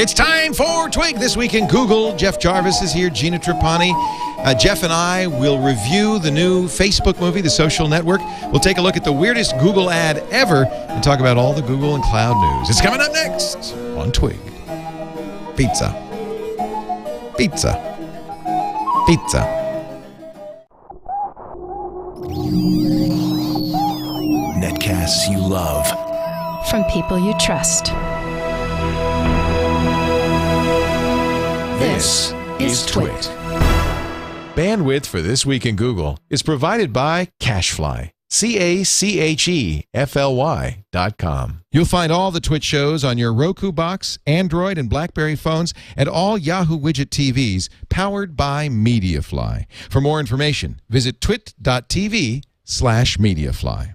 It's time for Twig This Week in Google. Jeff Jarvis is here, Gina Trapani. Jeff and I will review the new Facebook movie, The Social Network. We'll take a look at the weirdest Google ad ever and talk about all the Google and cloud news. It's coming up next on Twig. Pizza. Pizza. Pizza. Netcasts you love. From people you trust. This is TWiT. Bandwidth for This Week in Google is provided by Cachefly. Cachefly.com. You'll find all the TWiT shows on your Roku box, Android, and BlackBerry phones, and all Yahoo widget TVs powered by Mediafly. For more information, visit twit.tv/Mediafly.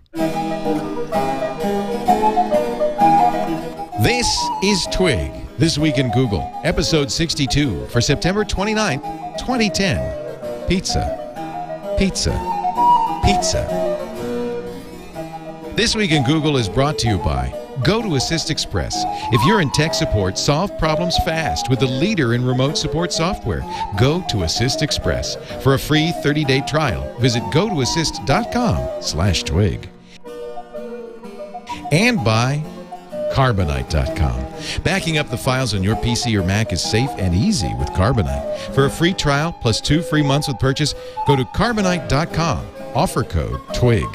This is Twig, This Week in Google, episode 62 for September 29th, 2010. Pizza. Pizza. Pizza. This Week in Google is brought to you by Go to Assist Express. If you're in tech support, solve problems fast with the leader in remote support software. Go to Assist Express. For a free 30-day trial, visit gotoassist.com/twig. And by Carbonite.com. Backing up the files on your PC or Mac is safe and easy with Carbonite. For a free trial plus 2 free months with purchase, go to Carbonite.com. Offer code TWIG.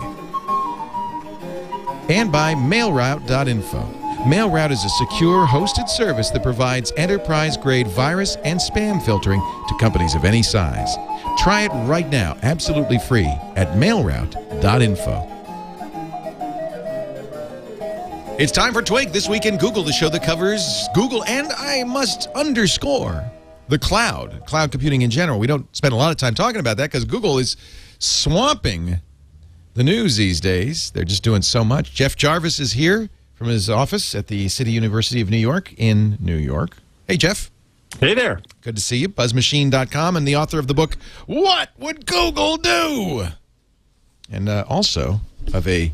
And by MailRoute.info. MailRoute is a secure hosted service that provides enterprise-grade virus and spam filtering to companies of any size. Try it right now, absolutely free, at MailRoute.info. It's time for Twig This Week in Google, the show that covers Google and, I must underscore, the cloud computing in general. We don't spend a lot of time talking about that because Google is swamping the news these days. They're just doing so much. Jeff Jarvis is here from his office at the City University of New York in New York. Hey, Jeff. Hey there. Good to see you. BuzzMachine.com and the author of the book, What Would Google Do? And also of a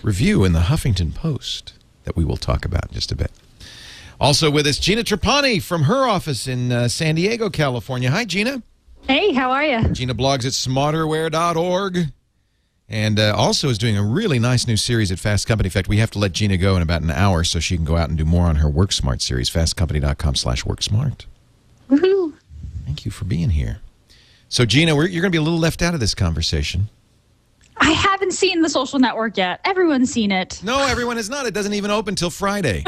review in the Huffington Post that we will talk about in just a bit. Also with us, Gina Trapani from her office in San Diego, California. Hi, Gina. Hey, how are you? Gina blogs at smarterware.org and also is doing a really nice new series at Fast Company. In fact, we have to let Gina go in about an hour so she can go out and do more on her WorkSmart series, fastcompany.com/WorkSmart. Woohoo. Thank you for being here. So, Gina, you're going to be a little left out of this conversation. I haven't seen The Social Network yet. Everyone's seen it. No, everyone is not. It doesn't even open till Friday.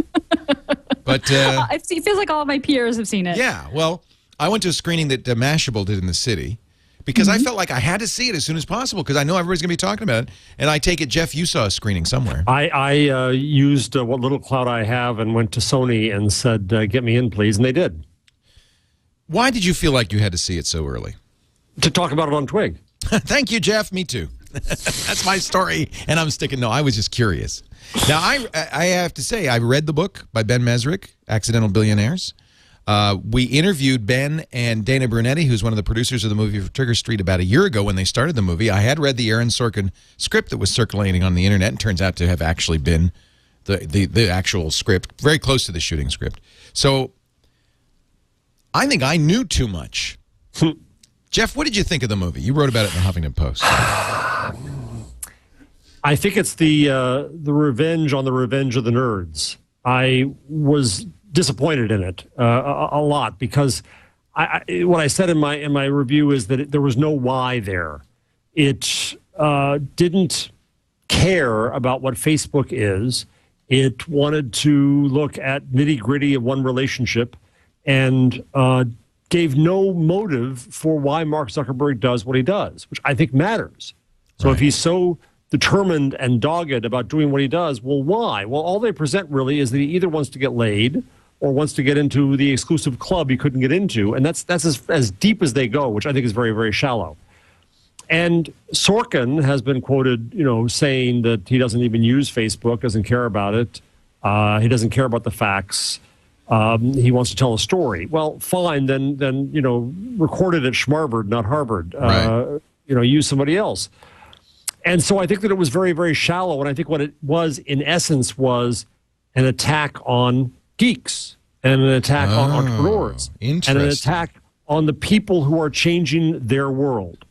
But it feels like all of my peers have seen it. Yeah, well, I went to a screening that Mashable did in the city because I felt like I had to see it as soon as possible because I know everybody's going to be talking about it. And I take it, Jeff, you saw a screening somewhere. I used what little clout I have and went to Sony and said, get me in, please, and they did. Why did you feel like you had to see it so early? To talk about it on Twig. Thank you, Jeff. Me too. That's my story, and I'm sticking. No, I was just curious. Now, I have to say, I read the book by Ben Mesrick, Accidental Billionaires. We interviewed Ben and Dana Brunetti, who's one of the producers of the movie for Trigger Street, about a year ago when they started the movie. I had read the Aaron Sorkin script that was circulating on the internet and turns out to have actually been the actual script, very close to the shooting script. So I think I knew too much. Jeff, what did you think of the movie? You wrote about it in the Huffington Post. I think it's the revenge on the revenge of the nerds. I was disappointed in it a lot because what I said in my review is that there was no why there. It didn't care about what Facebook is. It wanted to look at nitty-gritty of one relationship and gave no motive for why Mark Zuckerberg does what he does, which I think matters. So if he's so determined and dogged about doing what he does, well, why? Well, all they present really is that he either wants to get laid or wants to get into the exclusive club he couldn't get into, and that's as deep as they go, which I think is very, very shallow. And Sorkin has been quoted, saying that he doesn't even use Facebook, doesn't care about it. He doesn't care about the facts. He wants to tell a story. Well, fine, then record it at Schmarvard, not Harvard. Right. Use somebody else. And so I think that it was very, very shallow. And I think what it was, in essence, was an attack on geeks and an attack on entrepreneurs, and an interesting. attack on the people who are changing their world.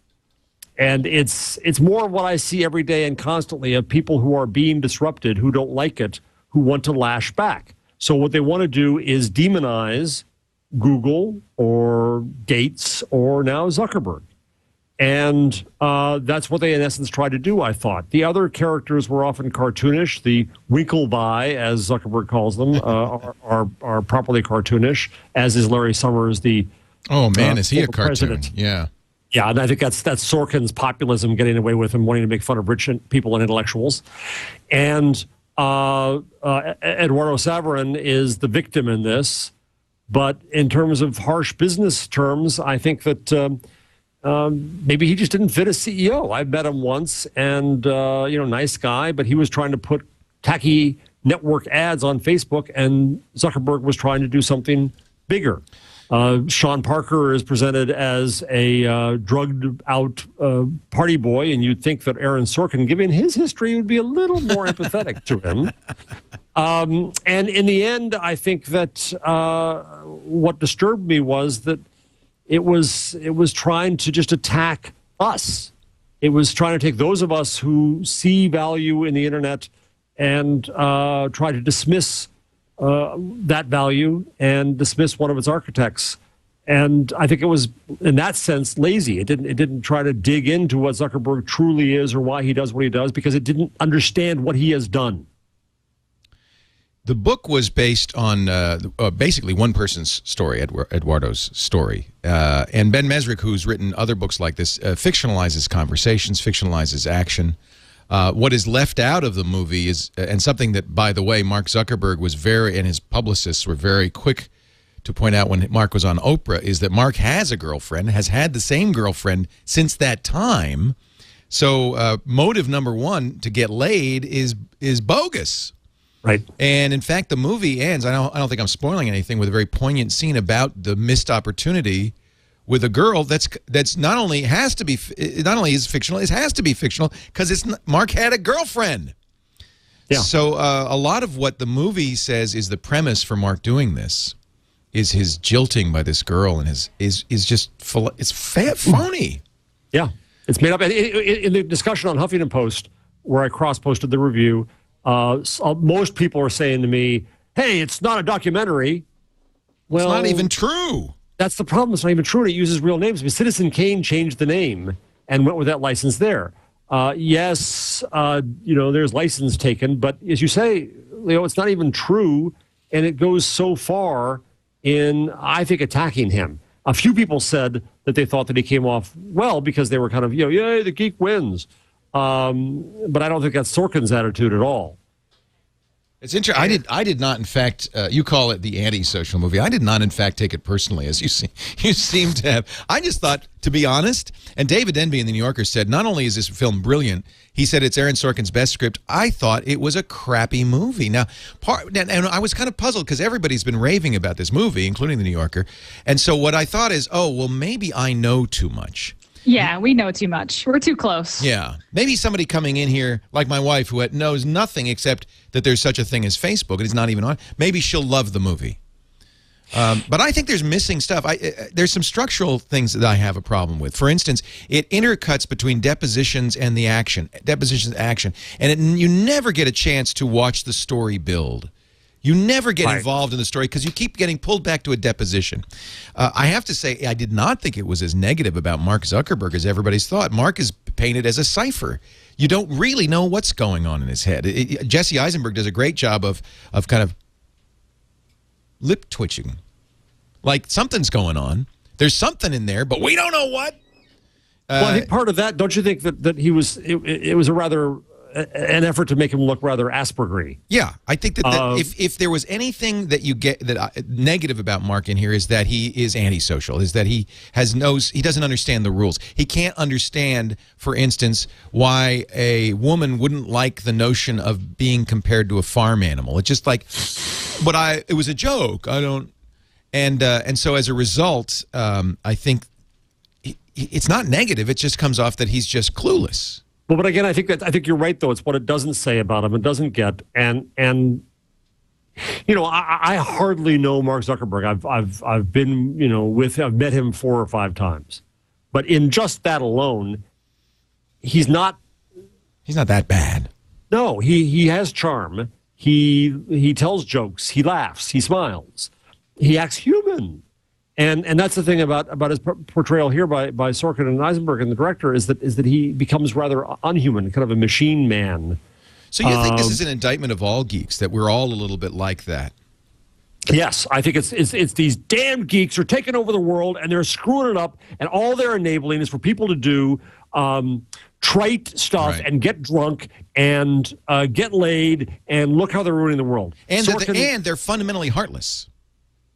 And it's more of what I see every day and constantly of people who are being disrupted, who don't like it, who want to lash back. So what they want to do is demonize Google or Gates or now Zuckerberg. And that's what they, in essence, tried to do, I thought. The other characters were often cartoonish. The Winkleby, as Zuckerberg calls them, are properly cartoonish, as is Larry Summers, the Oh, man, is he a cartoon? president. Yeah. Yeah, and I think that's Sorkin's populism getting away with him, wanting to make fun of rich people and intellectuals. And Eduardo Saverin is the victim in this. But in terms of harsh business terms, I think that maybe he just didn't fit as CEO. I met him once, and nice guy, but he was trying to put tacky network ads on Facebook, and Zuckerberg was trying to do something bigger. Sean Parker is presented as a drugged-out party boy, and you'd think that Aaron Sorkin, given his history, would be a little more empathetic to him. And in the end, I think that what disturbed me was that it was trying to just attack us. It was trying to take those of us who see value in the internet and try to dismiss that value and dismiss one of its architects. And I think it was, in that sense, lazy. It didn't try to dig into what Zuckerberg truly is or why he does what he does, because it didn't understand what he has done. The book was based on basically one person's story, Eduardo's story. And Ben Mesrick, who's written other books like this, fictionalizes conversations, fictionalizes action. What is left out of the movie is, and something that, by the way, Mark Zuckerberg was and his publicists were very quick to point out when Mark was on Oprah, is that Mark has a girlfriend, has had the same girlfriend since that time. So motive number one to get laid is bogus. Right. And in fact, the movie ends, I don't think I'm spoiling anything, with a very poignant scene about the missed opportunity with a girl that's not only is fictional, it has to be fictional because Mark had a girlfriend. Yeah. So a lot of what the movie says is the premise for Mark doing this is his jilting by this girl, and is just phony. Yeah, it's made up. In the discussion on Huffington Post, where I cross-posted the review, most people are saying to me, "Hey, it's not a documentary." Well, it's not even true. That's the problem. It's not even true, and it uses real names. But Citizen Kane changed the name and went with that license there. Yes, there's license taken, but as you say, Leo, it's not even true, and it goes so far in, I think, attacking him. A few people said that they thought that he came off well because they were kind of, yay, the geek wins. But I don't think that's Sorkin's attitude at all. It's interesting. I did not, in fact, you call it the anti-social movie. I did not, in fact, take it personally, as you seem to have. I just thought, to be honest, and David Denby in The New Yorker said, not only is this film brilliant, he said it's Aaron Sorkin's best script. I thought it was a crappy movie. Now, and I was kind of puzzled because everybody's been raving about this movie, including The New Yorker. And so what I thought is, oh, well, maybe I know too much. Yeah, we know too much. We're too close. Yeah. Maybe somebody coming in here, like my wife, who knows nothing except that there's such a thing as Facebook, and it's not even on, maybe she'll love the movie. But I think there's missing stuff. There's some structural things that I have a problem with. For instance, it intercuts between depositions and the action. Depositions and action. And you never get a chance to watch the story build. You never get involved in the story because you keep getting pulled back to a deposition. I have to say, I did not think it was as negative about Mark Zuckerberg as everybody's thought. Mark is painted as a cipher. You don't really know what's going on in his head. Jesse Eisenberg does a great job of kind of lip twitching. Like something's going on. There's something in there, but we don't know what. Well, I think part of that, don't you think that he was, it was a rather, an effort to make him look rather Aspergery. Yeah, I think that if there was anything that you get that negative about Mark in here is that he is antisocial, is that he doesn't understand the rules. He can't understand, for instance, why a woman wouldn't like the notion of being compared to a farm animal. It's just like, it was a joke. And so as a result, I think it's not negative. It just comes off that he's just clueless. Well, but again, I think you're right, though. It's what it doesn't say about him. It doesn't get, and I hardly know Mark Zuckerberg. I've been, I've met him 4 or 5 times. But in just that alone, he's not that bad. No, he has charm. He tells jokes, he laughs, he smiles. He acts human. And that's the thing about his portrayal here by Sorkin and Eisenberg and the director is that he becomes rather unhuman, kind of a machine man. So you think this is an indictment of all geeks, that we're all a little bit like that? Yes, I think it's these damn geeks are taking over the world and they're screwing it up, and all they're enabling is for people to do trite stuff and get drunk and get laid, and look how they're ruining the world. And they're fundamentally heartless.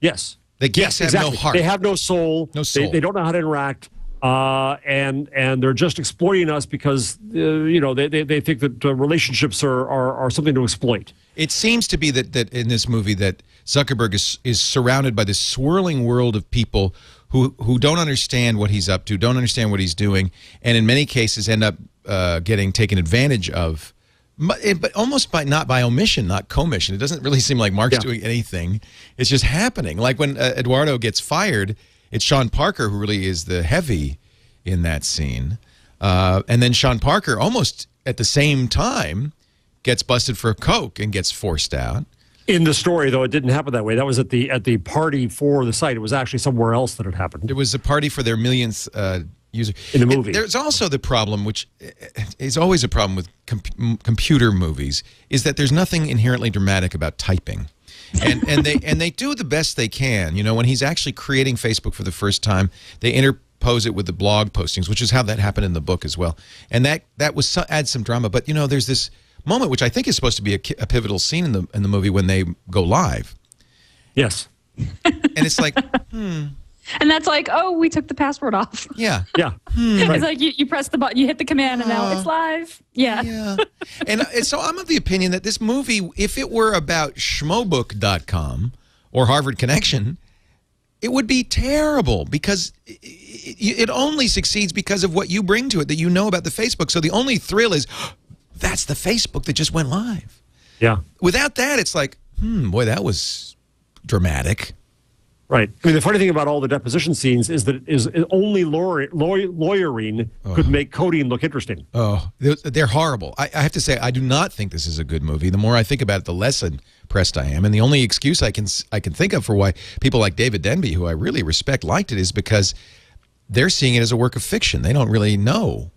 Yes. The geeks have no heart. They have no soul. No soul. They don't know how to interact. And they're just exploiting us because they think that relationships are something to exploit. It seems to be that in this movie that Zuckerberg is surrounded by this swirling world of people who don't understand what he's up to, don't understand what he's doing, and in many cases end up getting taken advantage of, but almost not by omission, not commission. It doesn't really seem like Mark's doing anything. It's just happening. Like when Eduardo gets fired, it's Sean Parker who really is the heavy in that scene. And then Sean Parker, almost at the same time, gets busted for coke and gets forced out. In the story, though, it didn't happen that way. That was at the party for the site. It was actually somewhere else that it happened. It was a party for their millionth user. In the movie. There's also the problem, which is always a problem with computer movies, is that there's nothing inherently dramatic about typing. And they do the best they can. When he's actually creating Facebook for the first time, they interpose it with the blog postings, which is how that happened in the book as well. And that adds some drama. But there's this moment which I think is supposed to be a pivotal scene in the movie when they go live. Yes. And it's like, And that's like, oh, we took the password off. Yeah. Yeah. It's like you press the button, you hit the command, and now it's live. Yeah. And so I'm of the opinion that this movie, if it were about schmobook.com or Harvard Connection, it would be terrible because it only succeeds because of what you bring to it, that you know about the Facebook. So the only thrill is, that's the Facebook that just went live. Yeah. Without that, it's like, boy, that was dramatic. Right. I mean, the funny thing about all the deposition scenes is that only lawyering could make coding look interesting. Oh, they're horrible. I have to say, I do not think this is a good movie. The more I think about it, the less impressed I am. And the only excuse I can think of for why people like David Denby, who I really respect, liked it is because they're seeing it as a work of fiction. They don't really know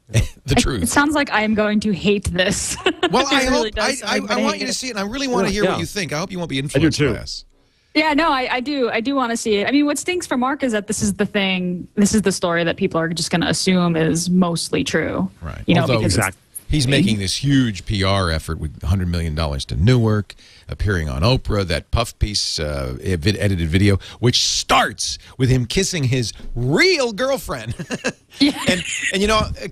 the truth. It sounds like I am going to hate this. Well, I want you to see it, and I really want to hear what you think. I hope you won't be influenced by us. Yeah, no, I do want to see it. I mean, what stinks for Mark is that this is the story that people are just going to assume is mostly true. Right. Because he's making this huge PR effort with $100 million to Newark, appearing on Oprah, that puff piece, edited video, which starts with him kissing his real girlfriend. Yeah. And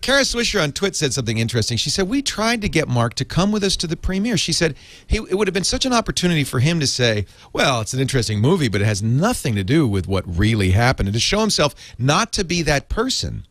Kara Swisher on TWiT said something interesting. She said, we tried to get Mark to come with us to the premiere. She said it would have been such an opportunity for him to say, well, it's an interesting movie, but it has nothing to do with what really happened, and to show himself not to be that person.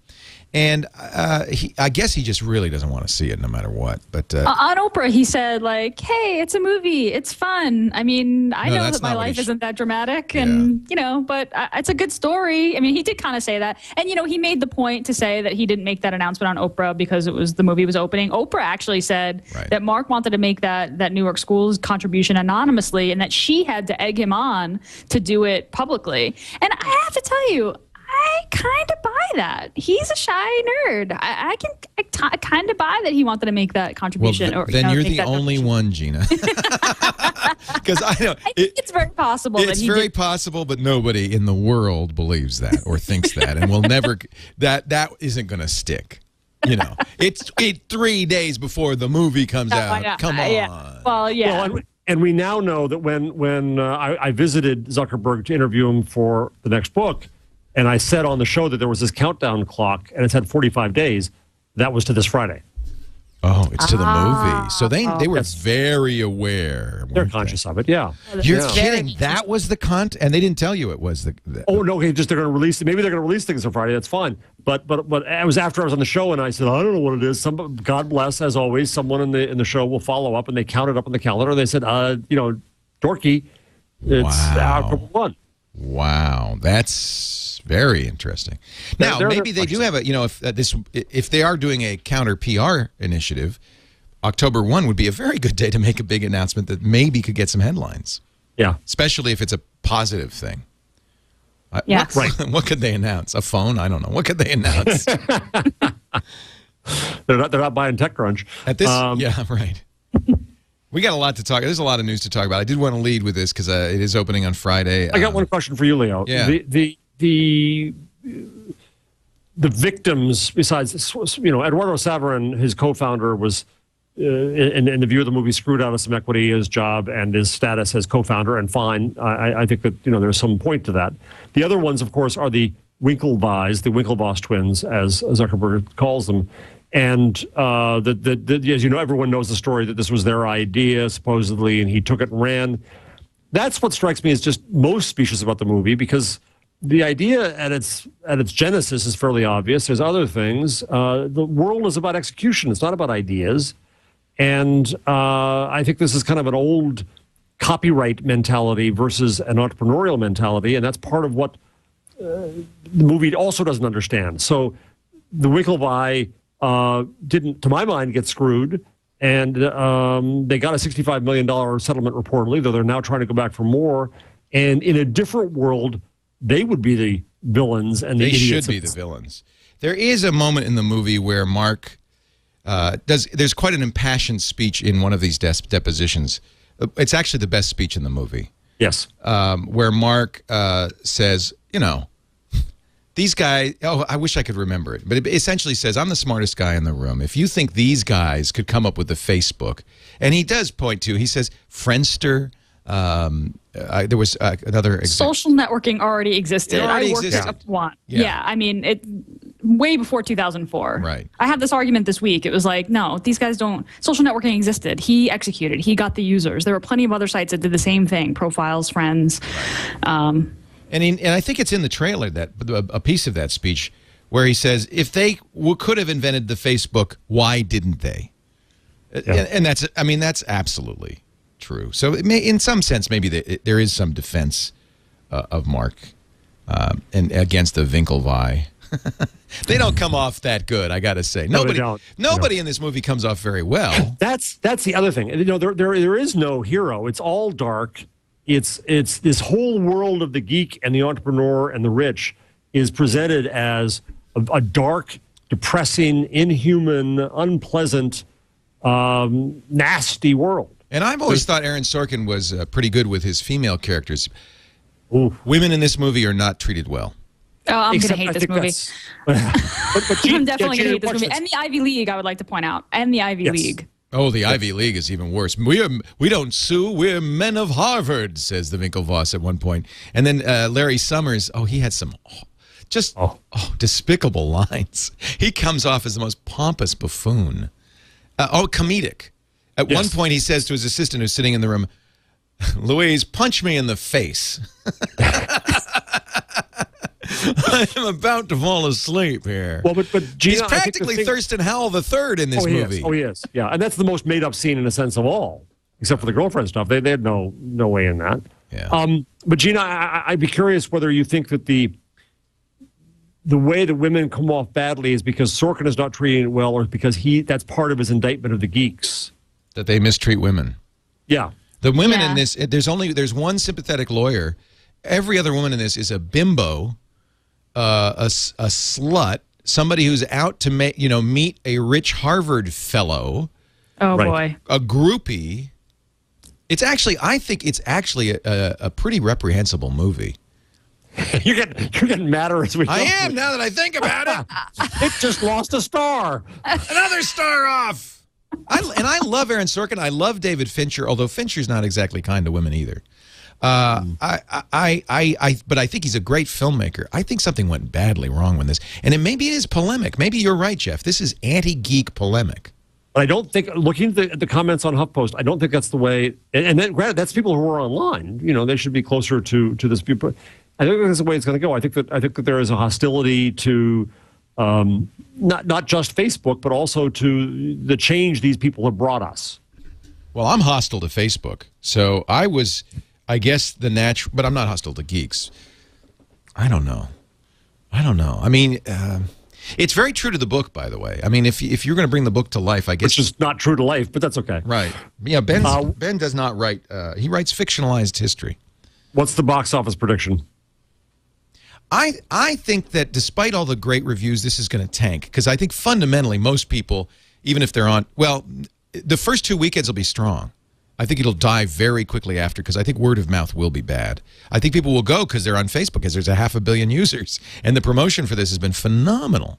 And I guess he just really doesn't want to see it no matter what. But on Oprah, he said, like, hey, it's a movie. It's fun. I mean, I know that my life isn't that dramatic. And, but it's a good story. I mean, he did kind of say that. And, he made the point to say that he didn't make that announcement on Oprah because the movie was opening. Oprah actually said that Mark wanted to make that New York School's contribution anonymously, and that she had to egg him on to do it publicly. And I have to tell you, I kind of buy that. He's a shy nerd. I kind of buy that he wanted to make that contribution. Well, then you're the only one, Gina. Because I know I think it's very possible. It's very possible, but nobody in the world believes that or thinks that, and will never. That isn't going to stick. It's 3 days before the movie comes out. Come on. Yeah. Well, yeah. Well, and we now know that when I visited Zuckerberg to interview him for the next book, and I said on the show that there was this countdown clock, and it's had 45 days. That was to this Friday. Oh, it's to the movie. So they were very aware. They're conscious of it, yeah. You're kidding. That was the content, and they didn't tell you it was the oh, no, they're going to release it. Maybe they're going to release things on Friday. That's fine. But it was after I was on the show, and I said, I don't know what it is. God bless, as always, someone in the show will follow up, and they counted up on the calendar. And they said, dorky. It's outcome one. Wow, that's very interesting. Now, maybe they do have a, if they are doing a counter PR initiative, October 1 would be a very good day to make a big announcement that maybe could get some headlines. Yeah. Especially if it's a positive thing. Yes. What could they announce? A phone? I don't know. What could they announce? They're not buying TechCrunch. At this, yeah, right. We got a lot to talk. There's a lot of news to talk about. I did want to lead with this because it is opening on Friday. I got one question for you, Leo. Yeah. The victims, besides, Eduardo Saverin, his co-founder, was in the view of the movie screwed out of some equity, his job and his status as co-founder, and fine. I think that there's some point to that. The other ones, of course, are the Winklevoss twins, as Zuckerberg calls them. And as you know, everyone knows the story that this was their idea, supposedly, and he took it and ran. That's what strikes me as just most specious about the movie, because the idea at its genesis is fairly obvious. There's other things. The world is about execution. It's not about ideas. And I think this is kind of an old copyright mentality versus an entrepreneurial mentality, and that's part of what the movie also doesn't understand. So the Winklevi didn't, to my mind, get screwed, and they got a $65 million settlement reportedly, though they're now trying to go back for more. And in a different world, they would be the villains, and the idiots. They should be the villains. There is a moment in the movie where Mark there's quite an impassioned speech in one of these depositions. It's actually the best speech in the movie. Yes. Where Mark says, these guys, I wish I could remember it, but it essentially says, I'm the smartest guy in the room. If you think these guys could come up with the Facebook, and he does point to, he says, Friendster, there was another example. Social networking already existed. I worked at one. Yeah, I mean, it way before 2004. Right. I had this argument this week. It was like, no, these guys don't. Social networking existed. He executed. He got the users. There were plenty of other sites that did the same thing. Profiles, friends. Right. And I think it's in the trailer, that a piece of that speech where he says, if they could have invented the Facebook, why didn't they? Yeah. And that's absolutely true. So in some sense, maybe there is some defense of Mark and against the Winklevi. They don't come off that good, I got to say. Nobody in this movie comes off very well. That's the other thing. There is no hero. It's all dark. It's this whole world of the geek and the entrepreneur and the rich is presented as a dark, depressing, inhuman, unpleasant, nasty world. And I've always thought Aaron Sorkin was pretty good with his female characters. Ooh. Women in this movie are not treated well. Oh, I'm going to hate this movie. I'm definitely going to hate this movie. And the Ivy League, I would like to point out. And the Ivy League. Oh, the Ivy League is even worse. We don't sue. We're men of Harvard, says the Winklevoss at one point. And then Larry Summers, he had some despicable lines. He comes off as the most pompous buffoon. Comedic. At one point, he says to his assistant who's sitting in the room, Louise, punch me in the face. I am about to fall asleep here. Well, but Gina, he's practically Thurston Howell III in this movie. He is. Yeah, and that's the most made-up scene in a sense of all, except for the girlfriend stuff. They had no way in that. Yeah. But Gina, I'd be curious whether you think that the way that women come off badly is because Sorkin is not treating it well, or because that's part of his indictment of the geeks. That they mistreat women. Yeah. The women in this, there's one sympathetic lawyer. Every other woman in this is a bimbo, a slut, somebody who's out to meet a rich Harvard fellow. Oh boy, a groupie. I think it's actually a pretty reprehensible movie. You're getting madder as we go. I am, now that I think about it. It just lost a star. Another star off. I love Aaron Sorkin. I love David Fincher, although Fincher's not exactly kind to women either. But I think he's a great filmmaker. I think something went badly wrong with this. And maybe it is polemic. Maybe you're right, Jeff. This is anti-geek polemic. I don't think, looking at the comments on HuffPost, I don't think that's the way, and then granted, that's people who are online. They should be closer to this people. I think that's the way it's going to go. I think that there is a hostility to not just Facebook, but also to the change these people have brought us. Well, I'm hostile to Facebook, so I was, I guess, the natural. But I'm not hostile to geeks. I don't know. I mean, it's very true to the book, by the way. I mean, if you're going to bring the book to life, I guess. Which is not true to life, but that's okay. Right. Yeah, Ben does not write. He writes fictionalized history. What's the box office prediction? I think that despite all the great reviews, this is going to tank. Because I think fundamentally, most people, even if they're on, well, the first 2 weekends will be strong. I think it'll die very quickly after, because I think word of mouth will be bad. I think people will go because they're on Facebook, because there's 500 million users. And the promotion for this has been phenomenal.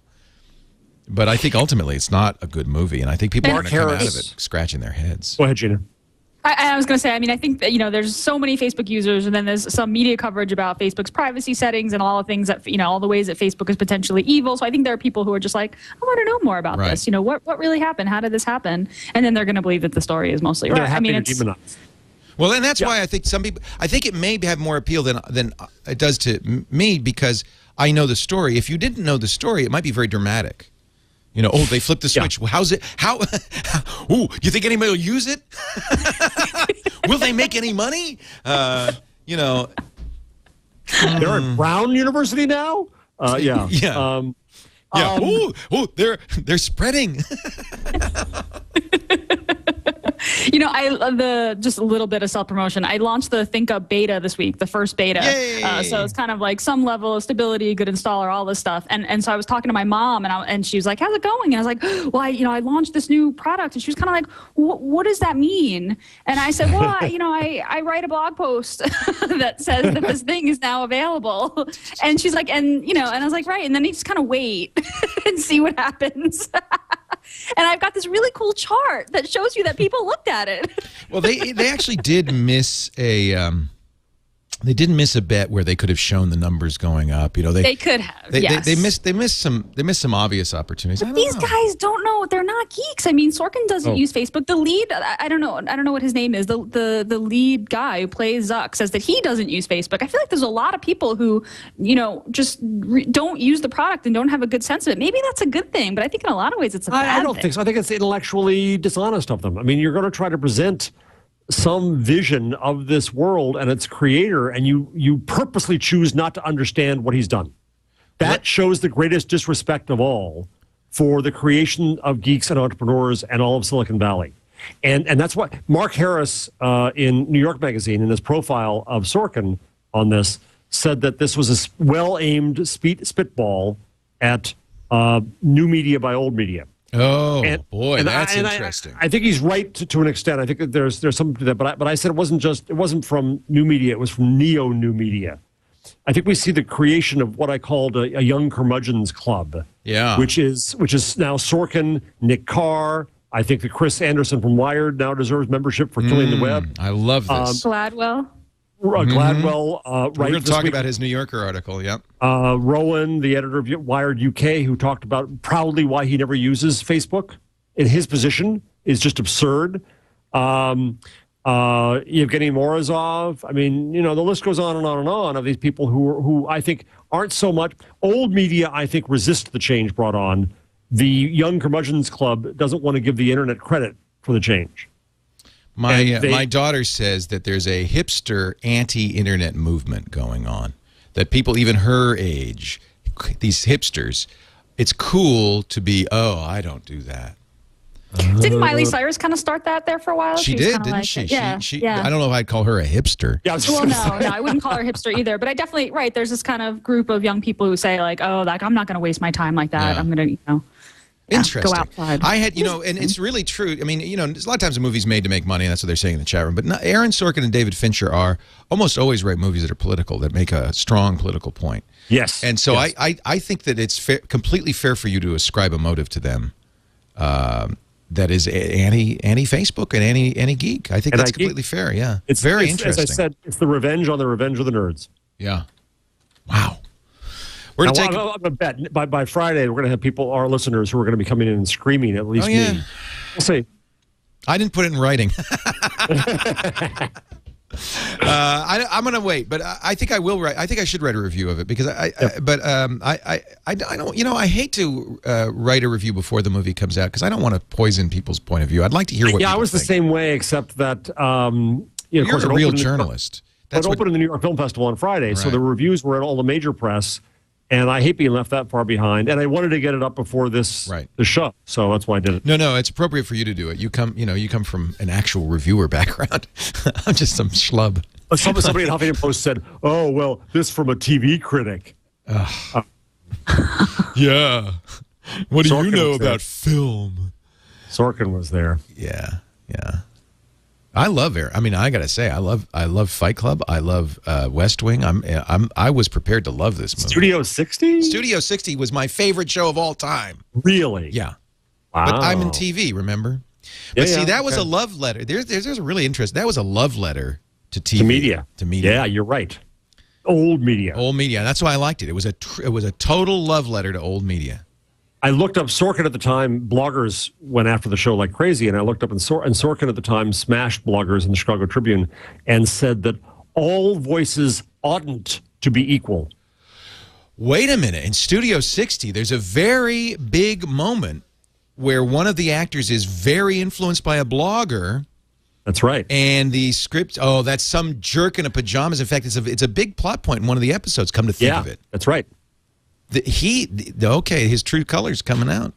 But I think ultimately it's not a good movie. And I think people are going to come out of it scratching their heads. Go ahead, Gina. I was going to say, I mean, I think that, there's so many Facebook users, and then there's some media coverage about Facebook's privacy settings and all the things that, all the ways that Facebook is potentially evil. So I think there are people who are just like, I want to know more about this. What really happened? How did this happen? And then they're going to believe that the story is mostly right. I mean, it's... Well, and that's why I think some people, I think it may have more appeal than it does to me, because I know the story. If you didn't know the story, it might be very dramatic. Oh, they flipped the switch. Yeah. Well, how's it? Ooh, you think anybody will use it? Will they make any money? They're at Brown University now? Yeah. Yeah. They're spreading. I love just a little bit of self-promotion. I launched the ThinkUp beta this week, the first beta. So it's kind of like some level of stability, good installer, all this stuff. And so I was talking to my mom, and she was like, how's it going? And I was like, well, I launched this new product. And she was kind of like, what does that mean? And I said, well, I write a blog post that says that this thing is now available. And she's like, and I was like, right. And then you just kind of wait and see what happens. And I've got this really cool chart that shows you that people looked at it. Well, they actually did miss a bet where they could have shown the numbers going up. They could have. They missed some obvious opportunities. But these guys don't know. They're not geeks. I mean, Sorkin doesn't use Facebook. The lead, I don't know what his name is. The lead guy who plays Zuck says that he doesn't use Facebook. I feel like there's a lot of people who, just don't use the product and don't have a good sense of it. Maybe that's a good thing, but I think in a lot of ways it's a bad thing. I don't think so. I think it's intellectually dishonest of them. I mean, you're going to try to present some vision of this world and its creator, and you purposely choose not to understand what he's done. That shows the greatest disrespect of all for the creation of geeks and entrepreneurs and all of Silicon Valley. And that's why Mark Harris in New York Magazine, in his profile of Sorkin on this, said that this was a well-aimed spitball at new media by old media. Oh, boy, that's interesting. I think he's right to an extent. I think that there's something to that. But I said it wasn't from new media. It was from neo-new media. I think we see the creation of what I called a young curmudgeons club. Yeah. Which is now Sorkin, Nick Carr. I think that Chris Anderson from Wired now deserves membership for Killing the Web. I love this. Gladwell. Gladwell, right? We're going to talk about his New Yorker article, yep. Rowan, the editor of Wired UK, who talked about proudly why he never uses Facebook in his position is just absurd. Evgeny Morozov. I mean, the list goes on and on and on of these people who I think aren't so much old media. I think resist the change brought on. The Young Curmudgeons Club doesn't want to give the internet credit for the change. My daughter says that there's a hipster anti-internet movement going on. That people even her age, these hipsters, it's cool to be, I don't do that. Didn't Miley Cyrus kind of start that there for a while? She did, didn't she? Yeah. I don't know if I'd call her a hipster. Yeah, well, no, I wouldn't call her hipster either. But I definitely, there's this kind of group of young people who say like, I'm not going to waste my time like that. Yeah. I'm going to, Interesting. Go outside. I had, and it's really true. I mean, there's a lot of times a movie's made to make money, and that's what they're saying in the chat room. But Aaron Sorkin and David Fincher are almost always write movies that are political, that make a strong political point. Yes. And so yes. I think that it's completely fair for you to ascribe a motive to them that is anti-Facebook and anti-geek. I think that's completely fair, yeah. It's very interesting. As I said, it's the revenge on the revenge of the nerds. Yeah. Wow. We're going to take. I'm going to bet by Friday we're going to have our listeners, who are going to be coming in and screaming at least me. We'll see. I didn't put it in writing. I'm going to wait, but I think I will write. I think I should write a review of it because I don't. I hate to write a review before the movie comes out because I don't want to poison people's point of view. I'd like to hear what. Yeah, people I was think. the same way, except that You're course, a real journalist. It opened in the New York Film Festival on Friday, so the reviews were at all the major press. And I hate being left that far behind. And I wanted to get it up before the show, so that's why I did it. No, it's appropriate for you to do it. You come from an actual reviewer background. I'm just some schlub. Somebody in Huffington Post said, "Oh, well, this from a TV critic." Yeah. What do Sorkin you know about film? Sorkin was there. Yeah. I love I mean, I gotta say, I love Fight Club. I love West Wing. I was prepared to love this movie. Studio 60. Studio 60 was my favorite show of all time. Really? Yeah. Wow. But I'm in TV. Remember? But see, that was a love letter. There's a really interesting. That was a love letter to TV. To media. Yeah, you're right. Old media. Old media. That's why I liked it. It was a total love letter to old media. I looked up Sorkin at the time. Bloggers went after the show like crazy, and I looked up and Sorkin at the time smashed bloggers in the Chicago Tribune and said that all voices oughtn't to be equal. Wait a minute. In Studio 60, there's a very big moment where one of the actors is very influenced by a blogger. That's right. And the script, that's some jerk in a pajamas. In fact, it's a big plot point in one of the episodes, come to think of it. That's right. His true colors coming out.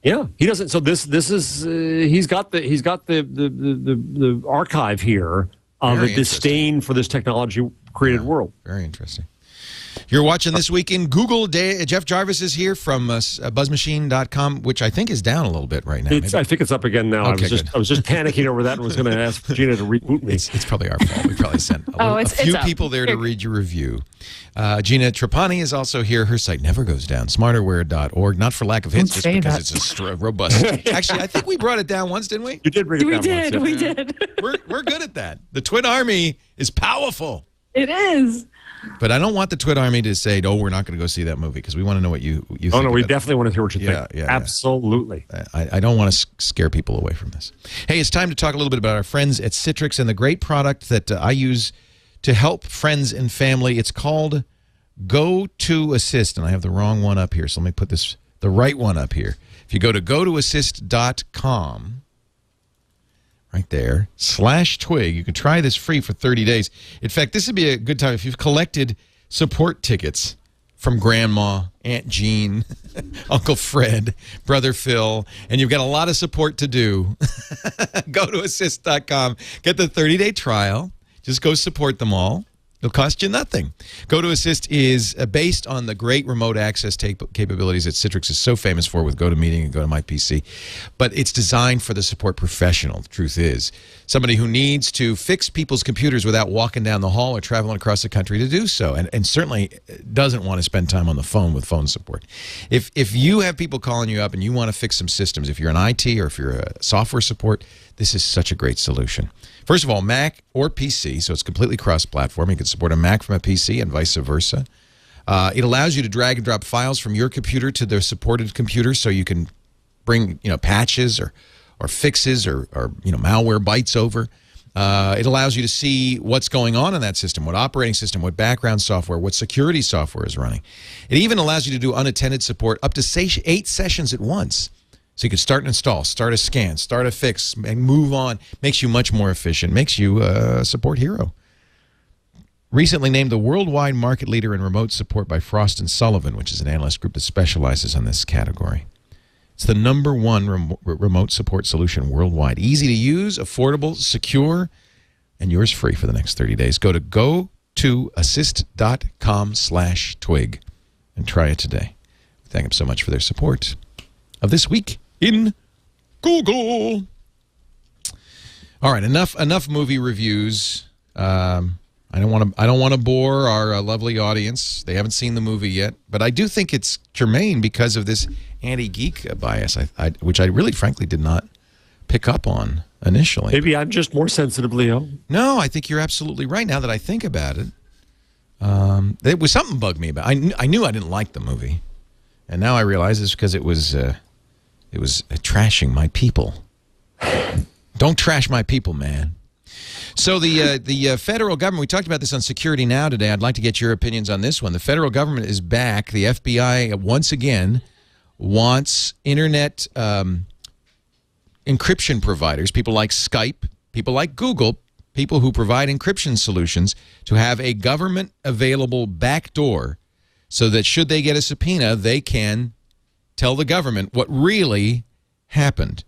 Yeah, he doesn't. So this is he's got the archive here of a disdain for this technology created world. Very interesting. You're watching This Week in Google. Jeff Jarvis is here from buzzmachine.com, which I think is down a little bit right now. I think it's up again now. Okay, I was just panicking over that and was going to ask Gina to reboot me. It's probably our fault. We probably sent a few people there to read your review. Gina Trapani is also here. Her site never goes down. Smarterware.org. Not for lack of hits, just because it's a robust. Actually, I think we brought it down once, didn't we? You did bring it down once. We did. We're good at that. The Twit Army is powerful. It is. But I don't want the Twit Army to say, "Oh, we're not going to go see that movie," because we want to know what you think. Oh no, we definitely want to hear what you think. Yeah, absolutely. I don't want to scare people away from this. Hey, it's time to talk a little bit about our friends at Citrix and the great product that I use to help friends and family. It's called Go to Assist, and I have the wrong one up here, so let me put the right one up here. If you go to gotoassist.com. Right there, /twig. You can try this free for 30 days. In fact, this would be a good time if you've collected support tickets from Grandma, Aunt Jean, Uncle Fred, Brother Phil, and you've got a lot of support to do. Go to assist.com. Get the 30-day trial. Just go support them all. It'll cost you nothing. Go to Assist is based on the great remote access capabilities that Citrix is so famous for with GoToMeeting and GoToMyPC. But it's designed for the support professional, the truth is. Somebody who needs to fix people's computers without walking down the hall or traveling across the country to do so. And certainly doesn't want to spend time on the phone with phone support. If you have people calling you up and you want to fix some systems, if you're an IT or if you're a software support, this is such a great solution. First of all, Mac or PC, so it's completely cross-platform. You can support a Mac from a PC and vice versa. It allows you to drag and drop files from your computer to the supported computer, so you can bring patches or fixes or malware bytes over. It allows you to see what's going on in that system, what operating system, what background software, what security software is running. It even allows you to do unattended support up to 8 sessions at once. So you can start and install, start a scan, start a fix, and move on. Makes you much more efficient. Makes you a support hero. Recently named the worldwide market leader in remote support by Frost & Sullivan, which is an analyst group that specializes in this category. It's the #1 remote support solution worldwide. Easy to use, affordable, secure, and yours free for the next 30 days. Go to gotoassist.com/twig and try it today. Thank them so much for their support of This Week in Google. All right, enough movie reviews. I don't want to bore our lovely audience. They haven't seen the movie yet, but I do think it's germane because of this anti-geek bias, which I really, frankly, did not pick up on initially. Maybe I'm just more sensitive, Leo. No, I think you're absolutely right. Now that I think about it, it was something bugged me about. I knew I didn't like the movie, and now I realize it's because it was trashing my people. Don't trash my people, man. So the federal government, we talked about this on Security Now today. I'd like to get your opinions on this one. The federal government is back. The FBI, once again, wants internet encryption providers, people like Skype, people like Google, people who provide encryption solutions, to have a government-available backdoor so that should they get a subpoena, they can tell the government what really happened.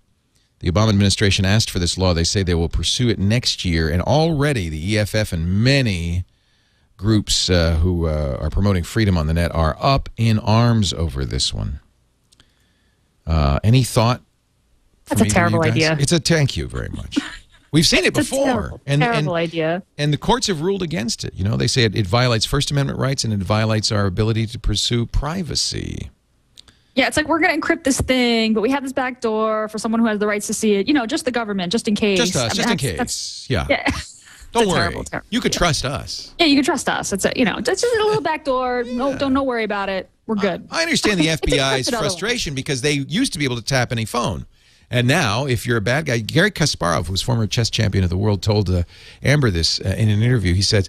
The Obama administration asked for this law. They say they will pursue it next year, and already the EFF and many groups who are promoting freedom on the net are up in arms over this one. Any thought? That's a terrible idea. Thank you very much. We've seen it before. Terrible idea. And the courts have ruled against it. You know, they say it violates First Amendment rights and it violates our ability to pursue privacy. Yeah, it's like we're going to encrypt this thing, but we have this back door for someone who has the rights to see it. You know, just the government, just in case. Just us, just in case. Yeah. Don't worry. Terrible. You could trust us. Yeah, you could trust us. It's just a little back door. No, don't worry about it. We're good. I understand the FBI's frustration because they used to be able to tap any phone. And now, if you're a bad guy, Garry Kasparov, who's former chess champion of the world, told Amber this in an interview. He said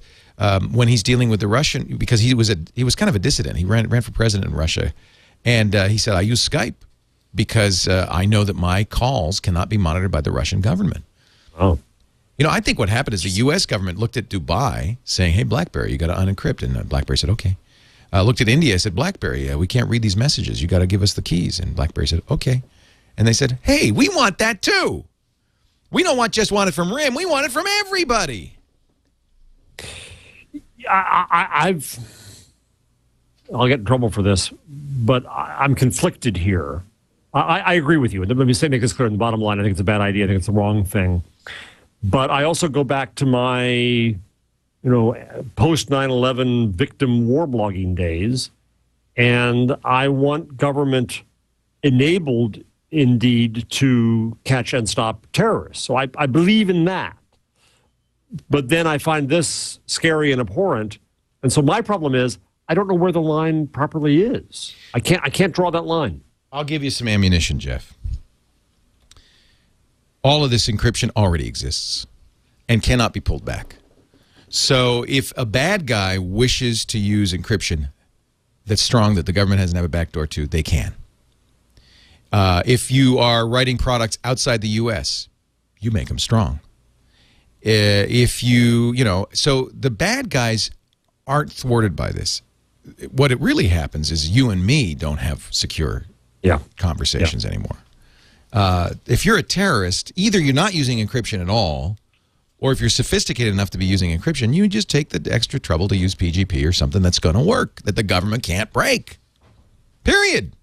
when he's dealing with the Russian, because he was kind of a dissident. He ran for president in Russia. And he said, I use Skype because I know that my calls cannot be monitored by the Russian government. Oh. You know, I think what happened is the U.S. government looked at Dubai saying, hey, BlackBerry, you got to unencrypt. And BlackBerry said, okay. Looked at India, said, BlackBerry, we can't read these messages. You got to give us the keys. And BlackBerry said, okay. And they said, hey, we want that too. We don't just want it from RIM. We want it from everybody. I'll get in trouble for this, but I'm conflicted here. I agree with you. And let me make this clear in the bottom line. I think it's a bad idea. I think it's the wrong thing. But I also go back to my, post 9/11 victim war blogging days, and I want government enabled, indeed, to catch and stop terrorists. So I believe in that. But then I find this scary and abhorrent. And so my problem is I don't know where the line properly is. I can't draw that line. I'll give you some ammunition, Jeff. All of this encryption already exists and cannot be pulled back. So if a bad guy wishes to use encryption that's strong that the government doesn't have a backdoor to, they can. If you are writing products outside the U.S., you make them strong. If so the bad guys aren't thwarted by this. What it really happens is you and me don't have secure conversations anymore. If you're a terrorist, either you're not using encryption at all, or if you're sophisticated enough to be using encryption, you just take the extra trouble to use PGP or something that's going to work, that the government can't break. Period.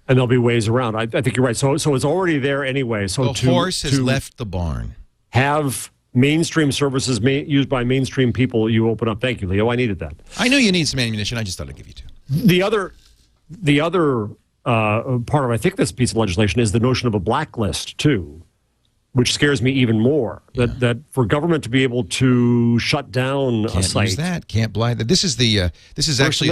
And there'll be ways around. I think you're right. So it's already there anyway. So the horse has left the barn. Have mainstream services used by mainstream people, you open up. Thank you, Leo. I needed that. I knew you need some ammunition. I just thought I'd give you two. The other part of, I think, this piece of legislation is the notion of a blacklist, too, which scares me even more. That for government to be able to shut down a site. Can't use that. Can't blind that. This is actually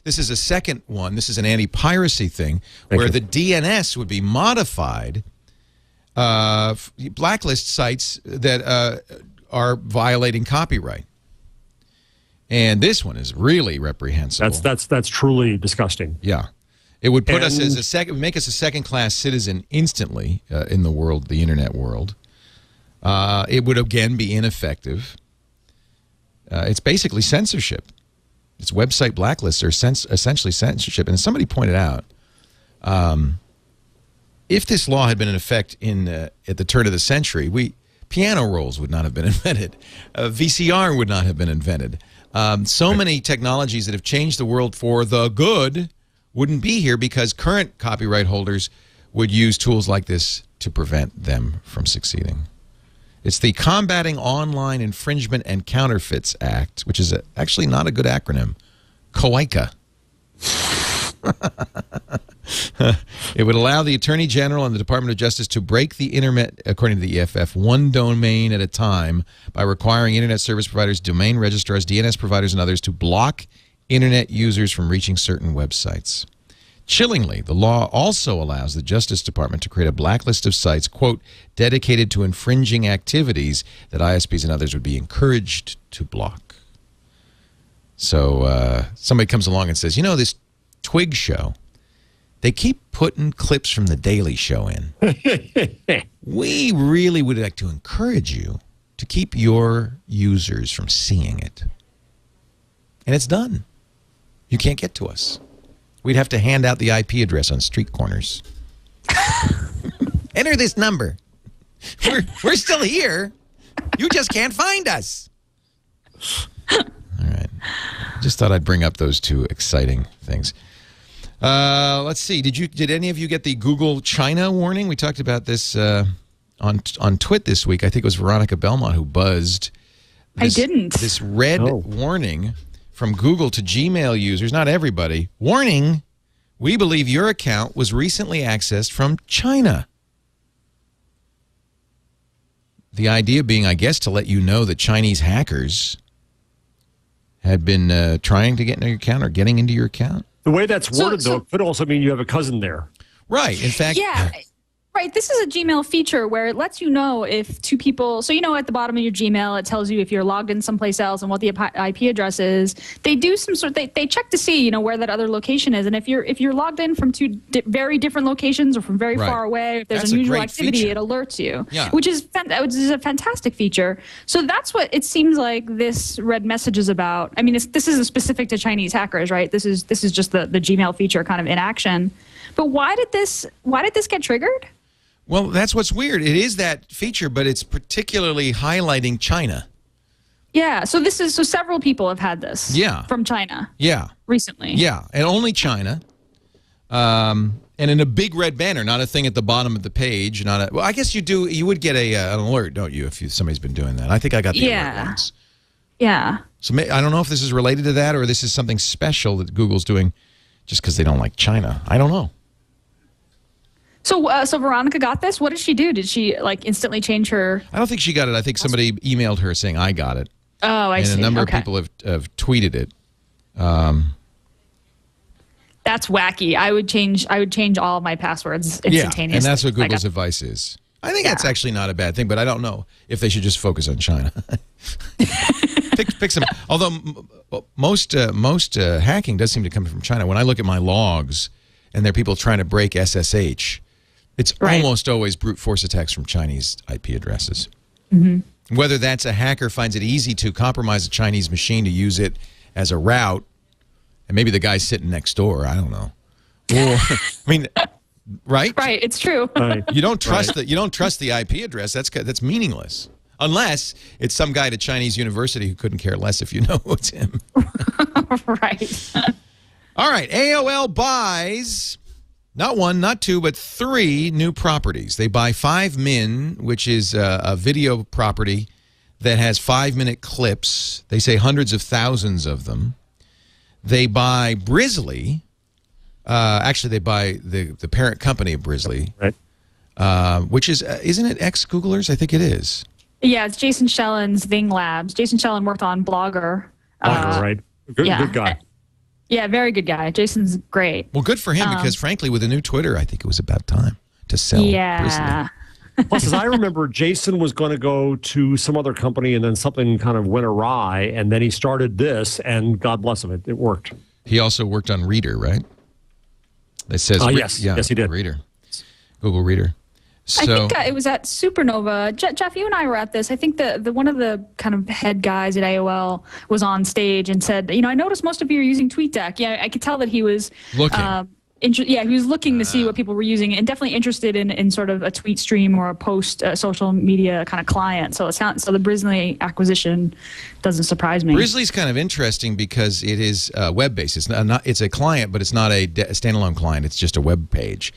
this is a second one. This is an anti-piracy thing where the DNS would be modified. Blacklist sites that are violating copyright. And this one is really reprehensible. That's truly disgusting. Yeah. It would put us as make us a second-class citizen instantly in the world, the internet world. It would again be ineffective. It's basically censorship. It's website blacklists are essentially censorship. And somebody pointed out, if this law had been in effect at the turn of the century, piano rolls would not have been invented. VCR would not have been invented. So many technologies that have changed the world for the good wouldn't be here because current copyright holders would use tools like this to prevent them from succeeding. It's the Combating Online Infringement and Counterfeits Act, which is actually not a good acronym, COICA. It would allow the Attorney General and the Department of Justice to break the internet, according to the EFF, one domain at a time by requiring internet service providers, domain registrars, DNS providers, and others to block internet users from reaching certain websites. Chillingly, the law also allows the Justice Department to create a blacklist of sites, quote, dedicated to infringing activities that ISPs and others would be encouraged to block. So somebody comes along and says, you know, this Twig show, they keep putting clips from The Daily Show in. We really would like to encourage you to keep your users from seeing it. And it's done. You can't get to us. We'd have to hand out the IP address on street corners. Enter this number. We're still here. You just can't find us. All right. Just thought I'd bring up those two exciting things. Let's see. Did any of you get the Google China warning? We talked about this on TWiT this week. I think it was Veronica Belmont who buzzed. I didn't. This red warning from Google to Gmail users, not everybody. Warning, we believe your account was recently accessed from China. The idea being, I guess, to let you know that Chinese hackers had been trying to get into your account or getting into your account. The way that's worded, though, could also mean you have a cousin there. Right. In fact... Yeah. Right. This is a Gmail feature where it lets you know if two people, so you know at the bottom of your Gmail, it tells you if you're logged in someplace else and what the IP address is. They do some sort of, they check to see, you know, where that other location is. And if you're logged in from two very different locations or from very far away, if there's unusual activity, it alerts you, which is a fantastic feature. So that's what it seems like this red message is about. I mean, this isn't specific to Chinese hackers, right? This is just the Gmail feature kind of in action. But why did this get triggered? Well, that's what's weird. It is that feature, but it's particularly highlighting China. Yeah, so several people have had this. Yeah. From China. Yeah. Recently. Yeah, and only China. And in a big red banner, not a thing at the bottom of the page. Well, I guess you would get an alert, don't you, if somebody's been doing that. I think I got the alert once. Yeah. So I don't know if this is related to that or this is something special that Google's doing just because they don't like China. I don't know. So Veronica got this? What did she do? Did she like instantly change her? I don't think she got it. I think somebody emailed her saying I got it. Oh, I see. And a number of people have tweeted it. That's wacky. I would change all of my passwords instantaneously. Yeah, and that's what Google's advice is. I think that's actually not a bad thing, but I don't know if they should just focus on China. pick some. Although most hacking does seem to come from China. When I look at my logs and there are people trying to break SSH, it's almost always brute force attacks from Chinese IP addresses. Mm-hmm. Whether that's a hacker finds it easy to compromise a Chinese machine to use it as a route, and maybe the guy's sitting next door. I don't know. Or, I mean, right? Right. It's true. Right. You don't trust the IP address. That's meaningless. Unless it's some guy at a Chinese university who couldn't care less if you know it's him. Right. All right. AOL buys not one, not two, but 3 new properties. They buy 5min, which is a video property that has 5-minute clips. They say hundreds of thousands of them. They buy Brizzly. Actually, they buy the parent company of Brizzly, right? Which is, isn't it ex-Googlers? I think it is. Yeah, it's Jason Schellen's Ving Labs. Jason Schellen worked on Blogger. Right. Good guy. Yeah, very good guy. Jason's great. Well, good for him because, frankly, with the new Twitter, I think it was about time to sell Brizzly. Plus, as I remember, Jason was going to go to some other company, and then something kind of went awry, and then he started this, and God bless him, it worked. He also worked on Reader, right? It says yes, he did. Reader, Google Reader. So, I think it was at Supernova. Jeff, you and I were at this. I think the one of the kind of head guys at AOL was on stage and said, you know, I noticed most of you are using TweetDeck. Yeah, I could tell that he was looking. He was looking to see what people were using and definitely interested in sort of a tweet stream or a post social media kind of client. So the Brizzly acquisition doesn't surprise me. Brizzly's kind of interesting because it is web-based. It's a client, but it's not a standalone client. It's just a web page.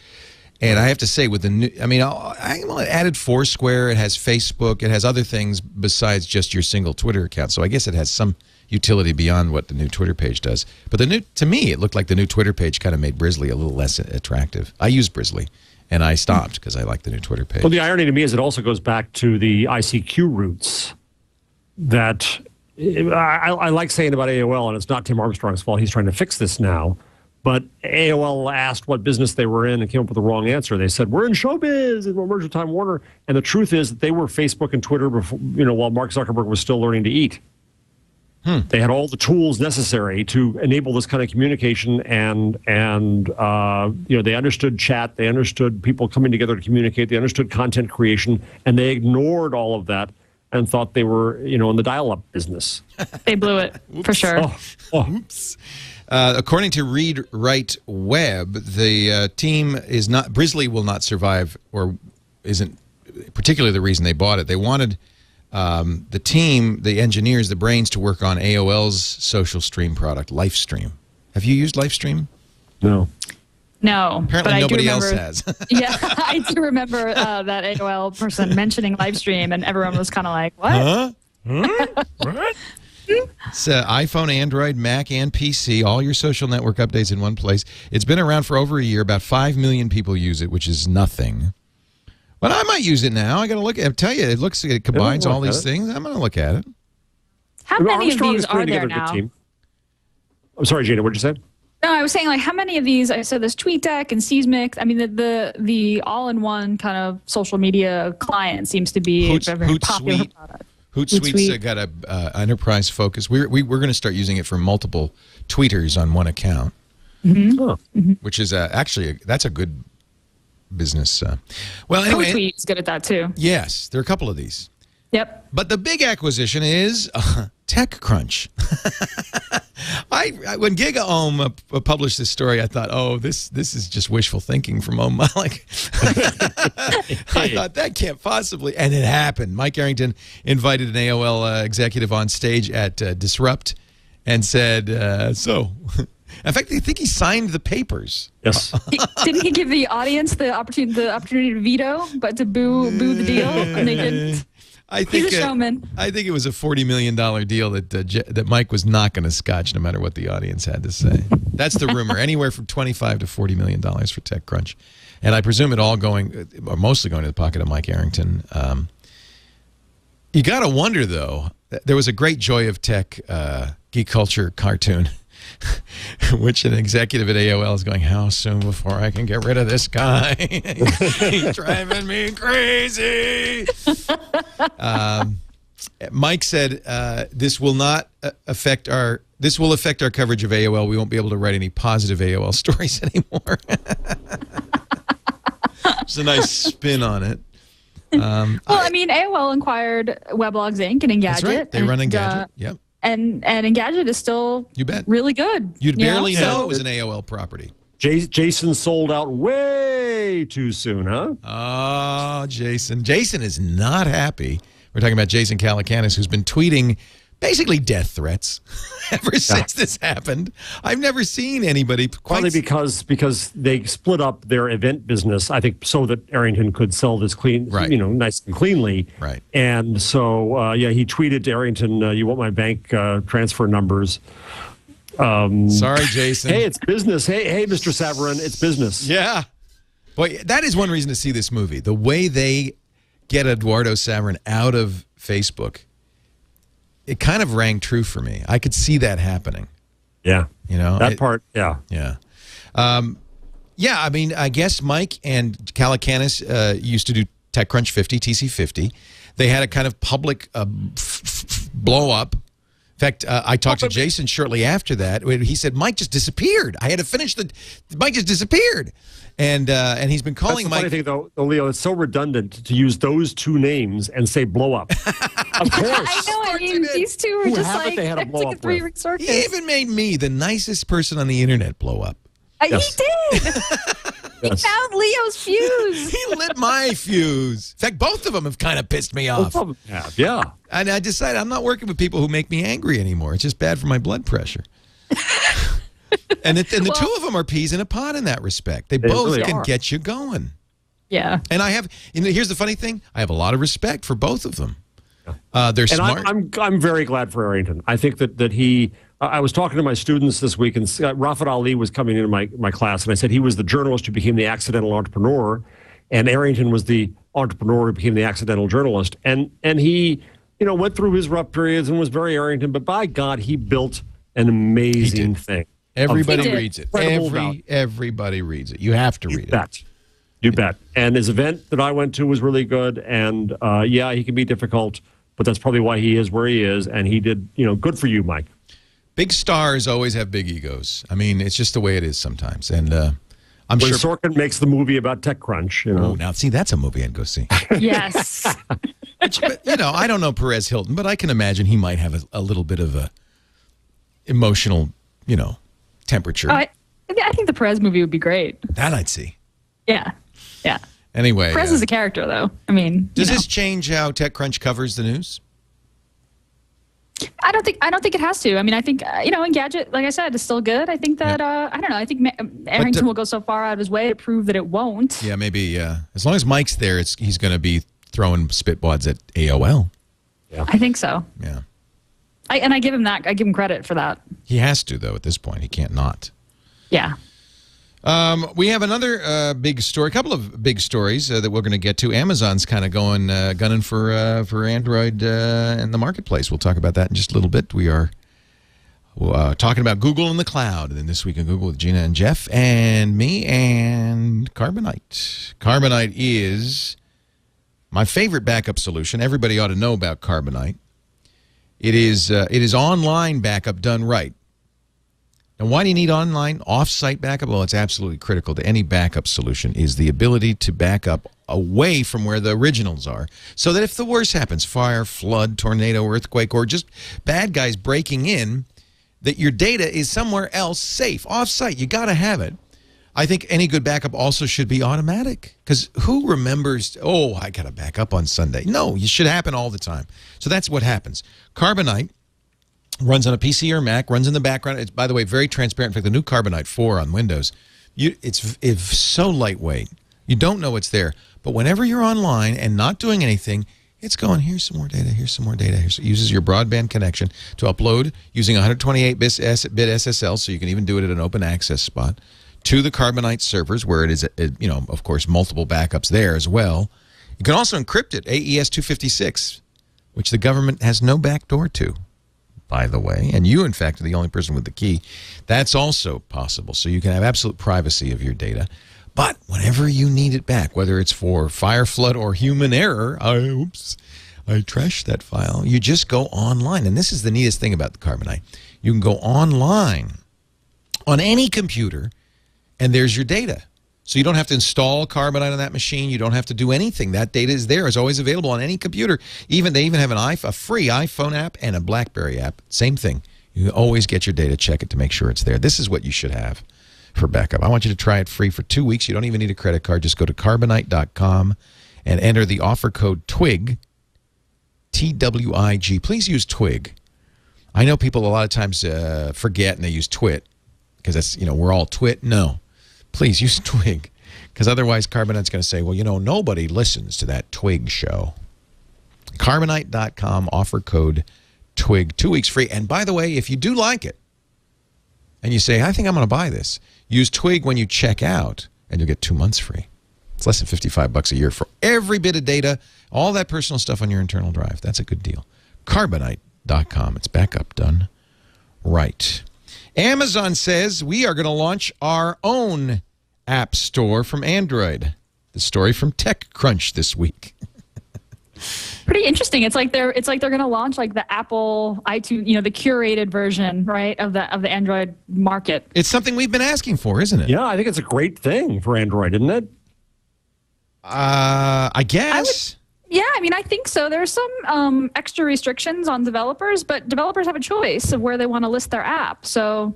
And I have to say, with the new, I mean, I added Foursquare. It has Facebook. It has other things besides just your single Twitter account. So I guess it has some utility beyond what the new Twitter page does. But to me, it looked like the new Twitter page kind of made Brizzly a little less attractive. I use Brizzly, and I stopped because I like the new Twitter page. Well, the irony to me is it also goes back to the ICQ roots that I like saying about AOL, and it's not Tim Armstrong's fault. He's trying to fix this now. But AOL asked what business they were in and came up with the wrong answer. They said, we're in showbiz and we're merged with Time Warner. And the truth is that they were Facebook and Twitter before, while Mark Zuckerberg was still learning to eat. They had all the tools necessary to enable this kind of communication, and they understood chat, they understood people coming together to communicate, they understood content creation, and they ignored all of that and thought they were, in the dial-up business. They blew it, for sure. Oops. According to Read Write Web, the team is not, Brisley will not survive, or isn't particularly the reason they bought it. They wanted the team, the engineers, the brains to work on AOL's social stream product, Lifestream. Have you used Lifestream? No. No. Apparently nobody else has. Yeah, I do remember that AOL person mentioning Lifestream, and everyone was kind of like, what? Huh? What? It's iPhone, Android, Mac, and PC, all your social network updates in one place. It's been around for over a year. About 5 million people use it, which is nothing. But I might use it now. I got to look at it. Tell you, it combines all these things. I'm going to look at it. How many of these are there now? I'm sorry, Gina, what did you say? No, I was saying, like, how many of these? I said this TweetDeck and Seismic. I mean, the all-in-one kind of social media client seems to be a very popular product. Hootsuite's got a enterprise focus. We're going to start using it for multiple tweeters on one account, which is actually that's a good business. Well, anyway, TweetDeck is good at that too. Yes, there are a couple of these. Yep. But the big acquisition is TechCrunch. When GigaOM published this story, I thought, oh, this is just wishful thinking from Ohm Malik. I thought that can't possibly, and it happened. Mike Arrington invited an AOL executive on stage at Disrupt and said, so. In fact, I think he signed the papers. Yes. Didn't he give the audience the opportunity to veto, but to boo the deal, and they didn't? He's a showman. I think it was a $40 million deal that Mike was not going to scotch, no matter what the audience had to say. That's the rumor. Anywhere from $25 to $40 million for TechCrunch, and I presume it all going, or mostly going to the pocket of Mike Arrington. You got to wonder, though. There was a great Joy of Tech geek culture cartoon, which an executive at AOL is going, how soon before I can get rid of this guy? He's driving me crazy. Mike said, this will affect our coverage of AOL. We won't be able to write any positive AOL stories anymore. It's a nice spin on it. Well, I mean, AOL acquired Weblogs Inc. and Engadget. That's right. They run Engadget. Yep. And Engadget is still really good. You'd barely know it was an AOL property. Jason sold out way too soon, huh? Oh, Jason. Jason is not happy. We're talking about Jason Calacanis, who's been tweeting basically death threats ever since this happened. I've never seen anybody Partly because they split up their event business, I think, so that Arrington could sell this nice and cleanly. Right. And so, he tweeted to Arrington, you want my bank transfer numbers. Sorry, Jason. Hey, it's business. Hey, Mr. Savarin, it's business. Yeah. Boy, that is one reason to see this movie. The way they get Eduardo Savarin out of Facebook, it kind of rang true for me. I could see that happening. Yeah. That part, yeah. Yeah. I mean, I guess Mike and Calacanis used to do TechCrunch 50, TC 50. They had a kind of public blow up. In fact, I talked to Jason shortly after that. He said, Mike just disappeared. I had to finish Mike just disappeared. And he's been calling Mike. That's the funny thing, though, Leo, it's so redundant to use those two names and say blow up. Of course. I know. I mean, these two were just like, it's like a 3-week circus. He even made me the nicest person on the internet blow up. Yes. He did. He found Leo's fuse. He lit my fuse. In fact, both of them have kind of pissed me off. Both of them have, yeah. And I decided I'm not working with people who make me angry anymore. It's just bad for my blood pressure. And the two of them are peas in a pod in that respect. They both really can get you going. Yeah. And here's the funny thing. I have a lot of respect for both of them. They're smart. I'm very glad for Arrington. I think that he. I was talking to my students this week, and Rafat Ali was coming into my class, and I said he was the journalist who became the accidental entrepreneur, and Arrington was the entrepreneur who became the accidental journalist. And he, went through his rough periods and was very Arrington, but by God, he built an amazing thing. Everybody reads it. Everybody reads it. You have to read it. You bet. And his event that I went to was really good. And yeah, he can be difficult, but that's probably why he is where he is. And he did, good for you, Mike. Big stars always have big egos. I mean, it's just the way it is sometimes. And I'm when sure Sorkin makes the movie about TechCrunch, Oh, now see, that's a movie I'd go see. Yes. But, I don't know Perez Hilton, but I can imagine he might have a little bit of a emotional, temperature. I think the Perez movie would be great. That I'd see. Yeah. Yeah. Anyway. Perez is a character, though. I mean, does this change how TechCrunch covers the news? I don't think it has to. I mean, I think Engadget, like I said, is still good. I think that I don't know. I think Arrington will go so far out of his way to prove that it won't. Yeah, maybe. As long as Mike's there, he's going to be throwing spitwads at AOL. Yeah, I think so. Yeah, I give him that. I give him credit for that. He has to, though. At this point, he can't not. Yeah. We have another big story, a couple of big stories that we're going to get to. Amazon's kind of gunning for Android in the marketplace. We'll talk about that in just a little bit. We are talking about Google in the cloud. And then this week on Google with Gina and Jeff and me and Carbonite. Carbonite is my favorite backup solution. Everybody ought to know about Carbonite. It is online backup done right. And why do you need online off-site backup? Well, it's absolutely critical to any backup solution is the ability to back up away from where the originals are so that if the worst happens, fire, flood, tornado, earthquake, or just bad guys breaking in, that your data is somewhere else safe, off-site. You got to have it. I think any good backup also should be automatic because who remembers, I got to back up on Sunday. No, it should happen all the time. So that's what happens. Carbonite runs on a PC or Mac, runs in the background. It's, by the way, very transparent. In fact, the new Carbonite 4 on Windows, it's so lightweight. You don't know it's there. But whenever you're online and not doing anything, it's going, here's some more data, here's some more data. It uses your broadband connection to upload using 128-bit SSL, so you can even do it at an open access spot, to the Carbonite servers, where it is, of course, multiple backups there as well. You can also encrypt it, AES 256, which the government has no backdoor to, by the way, and you, in fact, are the only person with the key. That's also possible, so you can have absolute privacy of your data. But whenever you need it back, whether it's for fire, flood, or human error, I trashed that file, you just go online. And this is the neatest thing about the Carbonite. You can go online on any computer, and there's your data. So you don't have to install Carbonite on that machine. You don't have to do anything. That data is there. It's always available on any computer. They even have a free iPhone app and a BlackBerry app. Same thing. You always get your data, check it to make sure it's there. This is what you should have for backup. I want you to try it free for 2 weeks. You don't even need a credit card. Just go to Carbonite.com and enter the offer code TWIG, T-W-I-G. Please use TWIG. I know people a lot of times forget and they use TWiT because that's, we're all TWiT. No. Please use Twig, because otherwise Carbonite's going to say, well, nobody listens to that Twig show. Carbonite.com, offer code TWIG, 2 weeks free. And by the way, if you do like it, and you say, I think I'm going to buy this, use Twig when you check out, and you'll get 2 months free. It's less than $55 a year for every bit of data, all that personal stuff on your internal drive. That's a good deal. Carbonite.com. It's backup done right. Amazon says we are going to launch our own app store from Android. The story from TechCrunch this week. Pretty interesting. It's like they're going to launch like the Apple iTunes, the curated version, right, of the Android market. It's something we've been asking for, isn't it? Yeah, I think it's a great thing for Android, isn't it? I guess. Yeah, I think so. There's some extra restrictions on developers, but developers have a choice of where they want to list their app. So,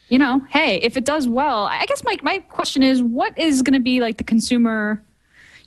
hey, if it does well, I guess my question is, what is going to be like the consumer,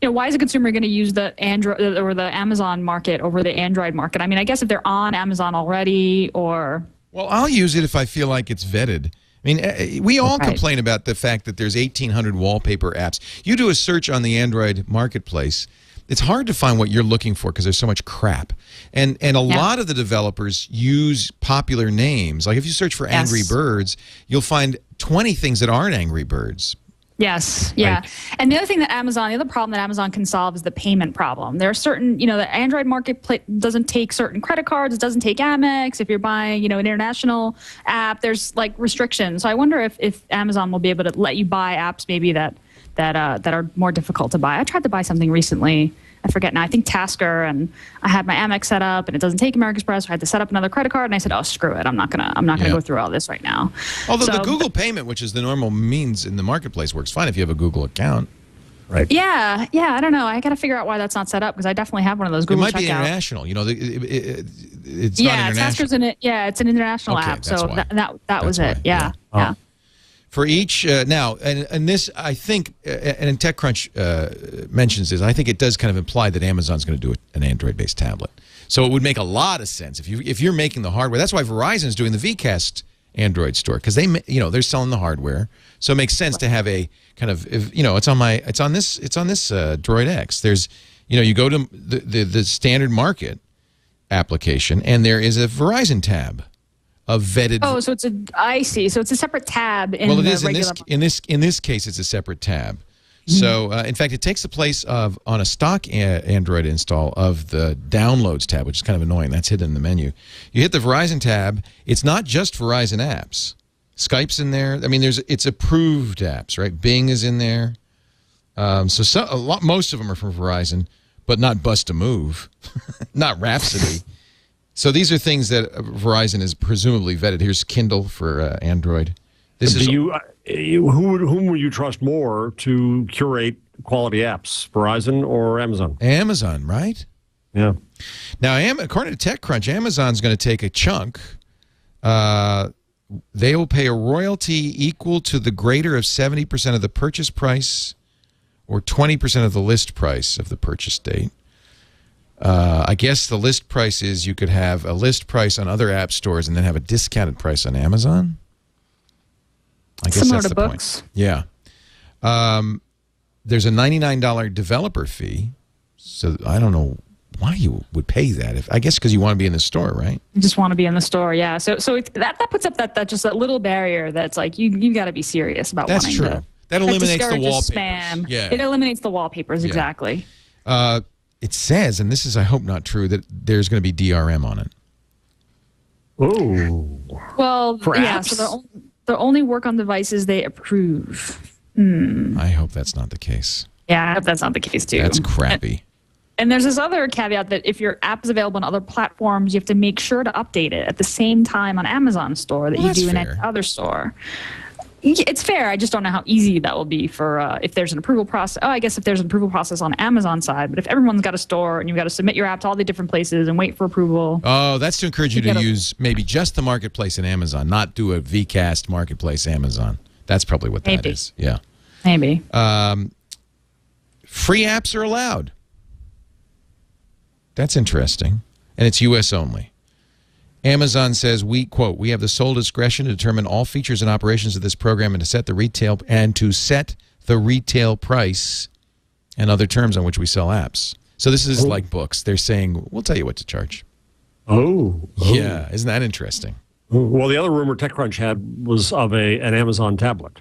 why is a consumer going to use the Android or the Amazon market over the Android market? I guess if they're on Amazon already or... Well, I'll use it if I feel like it's vetted. We all complain about the fact that there's 1,800 wallpaper apps. You do a search on the Android marketplace, it's hard to find what you're looking for because there's so much crap. And a lot of the developers use popular names. Like if you search for Angry Birds, you'll find 20 things that aren't Angry Birds. Yes. Yeah. Right. And the other problem that Amazon can solve is the payment problem. There are certain, the Android marketplace doesn't take certain credit cards. It doesn't take Amex. If you're buying, an international app, there's like restrictions. So I wonder if Amazon will be able to let you buy apps maybe that are more difficult to buy. I tried to buy something recently. I forget now. I think Tasker, and I had my Amex set up, and it doesn't take American Express. So I had to set up another credit card, and I said, "Oh, screw it! I'm not gonna go through all this right now." Although the Google payment, which is the normal means in the marketplace, works fine if you have a Google account. Right. Yeah. I don't know. I got to figure out why that's not set up because I definitely have one of those Google checkouts. It might be international. It's not international. Tasker's in it. Yeah, it's an international app. So that was it. Yeah. Yeah. For each now, and this I think, and TechCrunch mentions this. I think it does kind of imply that Amazon's going to do an Android-based tablet. So it would make a lot of sense if you're making the hardware. That's why Verizon is doing the Vcast Android store because they're selling the hardware. So it makes sense to have a kind of it's on this Droid X. There's you go to the standard market application and there is a Verizon tab. Of vetted. Oh, so I see. So it's a separate tab in well, it the is regular in this case, it's a separate tab. So, in fact, it takes the place of on a stock Android install of the Downloads tab, which is kind of annoying. That's hidden in the menu. You hit the Verizon tab. It's not just Verizon apps. Skype's in there. I mean, it's approved apps, right? Bing is in there. Most of them are from Verizon, but not Bust a Move, not Rhapsody. So these are things that Verizon is presumably vetted. Here's Kindle for Android. Whom would you trust more to curate quality apps, Verizon or Amazon? Amazon, right? Yeah. Now, according to TechCrunch, Amazon's going to take a chunk. They will pay a royalty equal to the greater of 70% of the purchase price or 20% of the list price of the purchase date. I guess the list price is you could have a list price on other app stores and then have a discounted price on Amazon. I guess similar that's to the books. Point. Yeah. There's a $99 developer fee. So I don't know why you would pay that. I guess because you want to be in the store, right? You just want to be in the store, yeah. So that puts up that little barrier that's like you got to be serious about that's wanting true. to. That eliminates the wallpapers. Spam. Yeah. It eliminates the wallpapers, exactly. It says, and this is, I hope, not true, that there's going to be DRM on it. Oh. Well, for yeah, apps? so they'll only work on devices they approve. I hope that's not the case. Yeah, I hope that's not the case, too. That's crappy. And there's this other caveat that if your app is available on other platforms, you have to make sure to update it at the same time on Amazon store that you do in any other store. It's fair. I just don't know how easy that will be for if there's an approval process. Oh, I guess if there's an approval process on Amazon side, but if everyone's got a store and you've got to submit your app to all the different places and wait for approval. Oh, that's to encourage you to use maybe just the marketplace in Amazon, not do a Vcast marketplace Amazon. That's probably what that is. Yeah. Maybe. Free apps are allowed. That's interesting. And it's U.S. only. Amazon says, we, quote, we have the sole discretion to determine all features and operations of this program and to set the retail price and other terms on which we sell apps. So this is like books. They're saying, we'll tell you what to charge. Oh. Yeah. Isn't that interesting? Well, the other rumor TechCrunch had was of an Amazon tablet.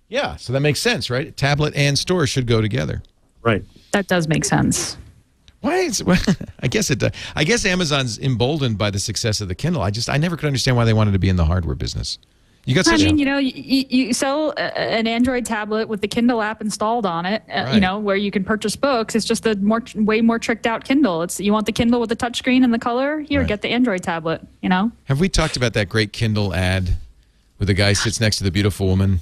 Yeah. So that makes sense, right? Tablet and store should go together. Right. That does make sense. I guess it does. I guess Amazon's emboldened by the success of the Kindle. I never could understand why they wanted to be in the hardware business. You got such you sell an Android tablet with the Kindle app installed on it, right. Where you can purchase books. It's just a way more tricked out Kindle. You want the Kindle with the touchscreen and the color? Here, right. Get the Android tablet, Have we talked about that great Kindle ad where the guy sits next to the beautiful woman?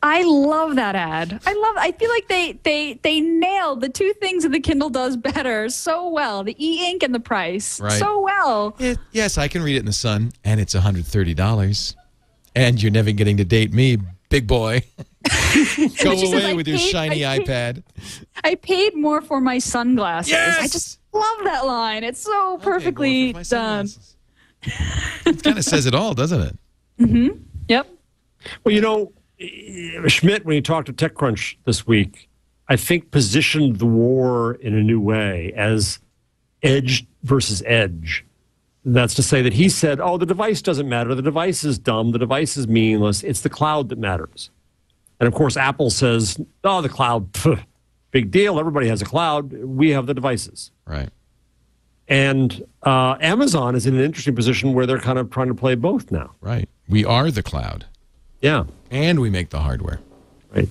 I love that ad. I feel like they nailed the two things that the Kindle does better so well. The e-ink and the price. Right. So well. Yes, I can read it in the sun, and it's $130. And you're never getting to date me, big boy. Go away with your shiny iPad. I paid more for my sunglasses. Yes! I just love that line. It's so perfectly done. It kind of says it all, doesn't it? Mm-hmm. Yep. Well, Schmidt, when he talked to TechCrunch this week, I think positioned the war in a new way as edge versus edge. That's to say that he said, oh, the device doesn't matter. The device is dumb. The device is meaningless. It's the cloud that matters. And of course, Apple says, "Oh, the cloud, pff, big deal. Everybody has a cloud. We have the devices." Right. And Amazon is in an interesting position where they're kind of trying to play both now. Right. We are the cloud. Yeah. And we make the hardware. Right.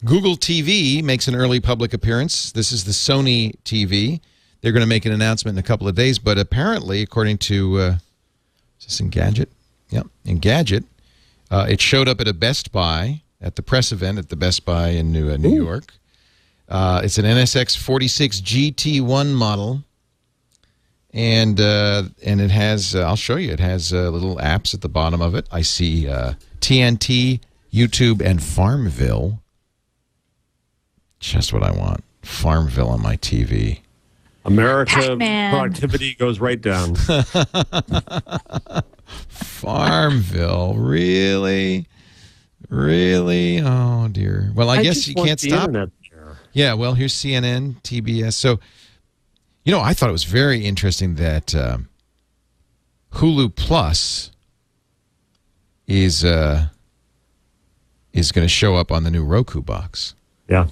Google TV makes an early public appearance. This is the Sony TV. They're going to make an announcement in a couple of days, but apparently, according to, is this Engadget? Yep, Engadget, it showed up at a Best Buy, at the press event at the Best Buy in New York. It's an NSX 46 GT1 model, and it has, I'll show you, it has little apps at the bottom of it. I see TNT, YouTube, and Farmville. Just what I want. Farmville on my TV. America, Pac-Man. productivity goes right down. Farmville, really? Really? Oh, dear. Well, I guess you can't stop. Yeah, well, here's CNN, TBS. So, you know, I thought it was very interesting that Hulu Plus is going to show up on the new Roku box. Yeah.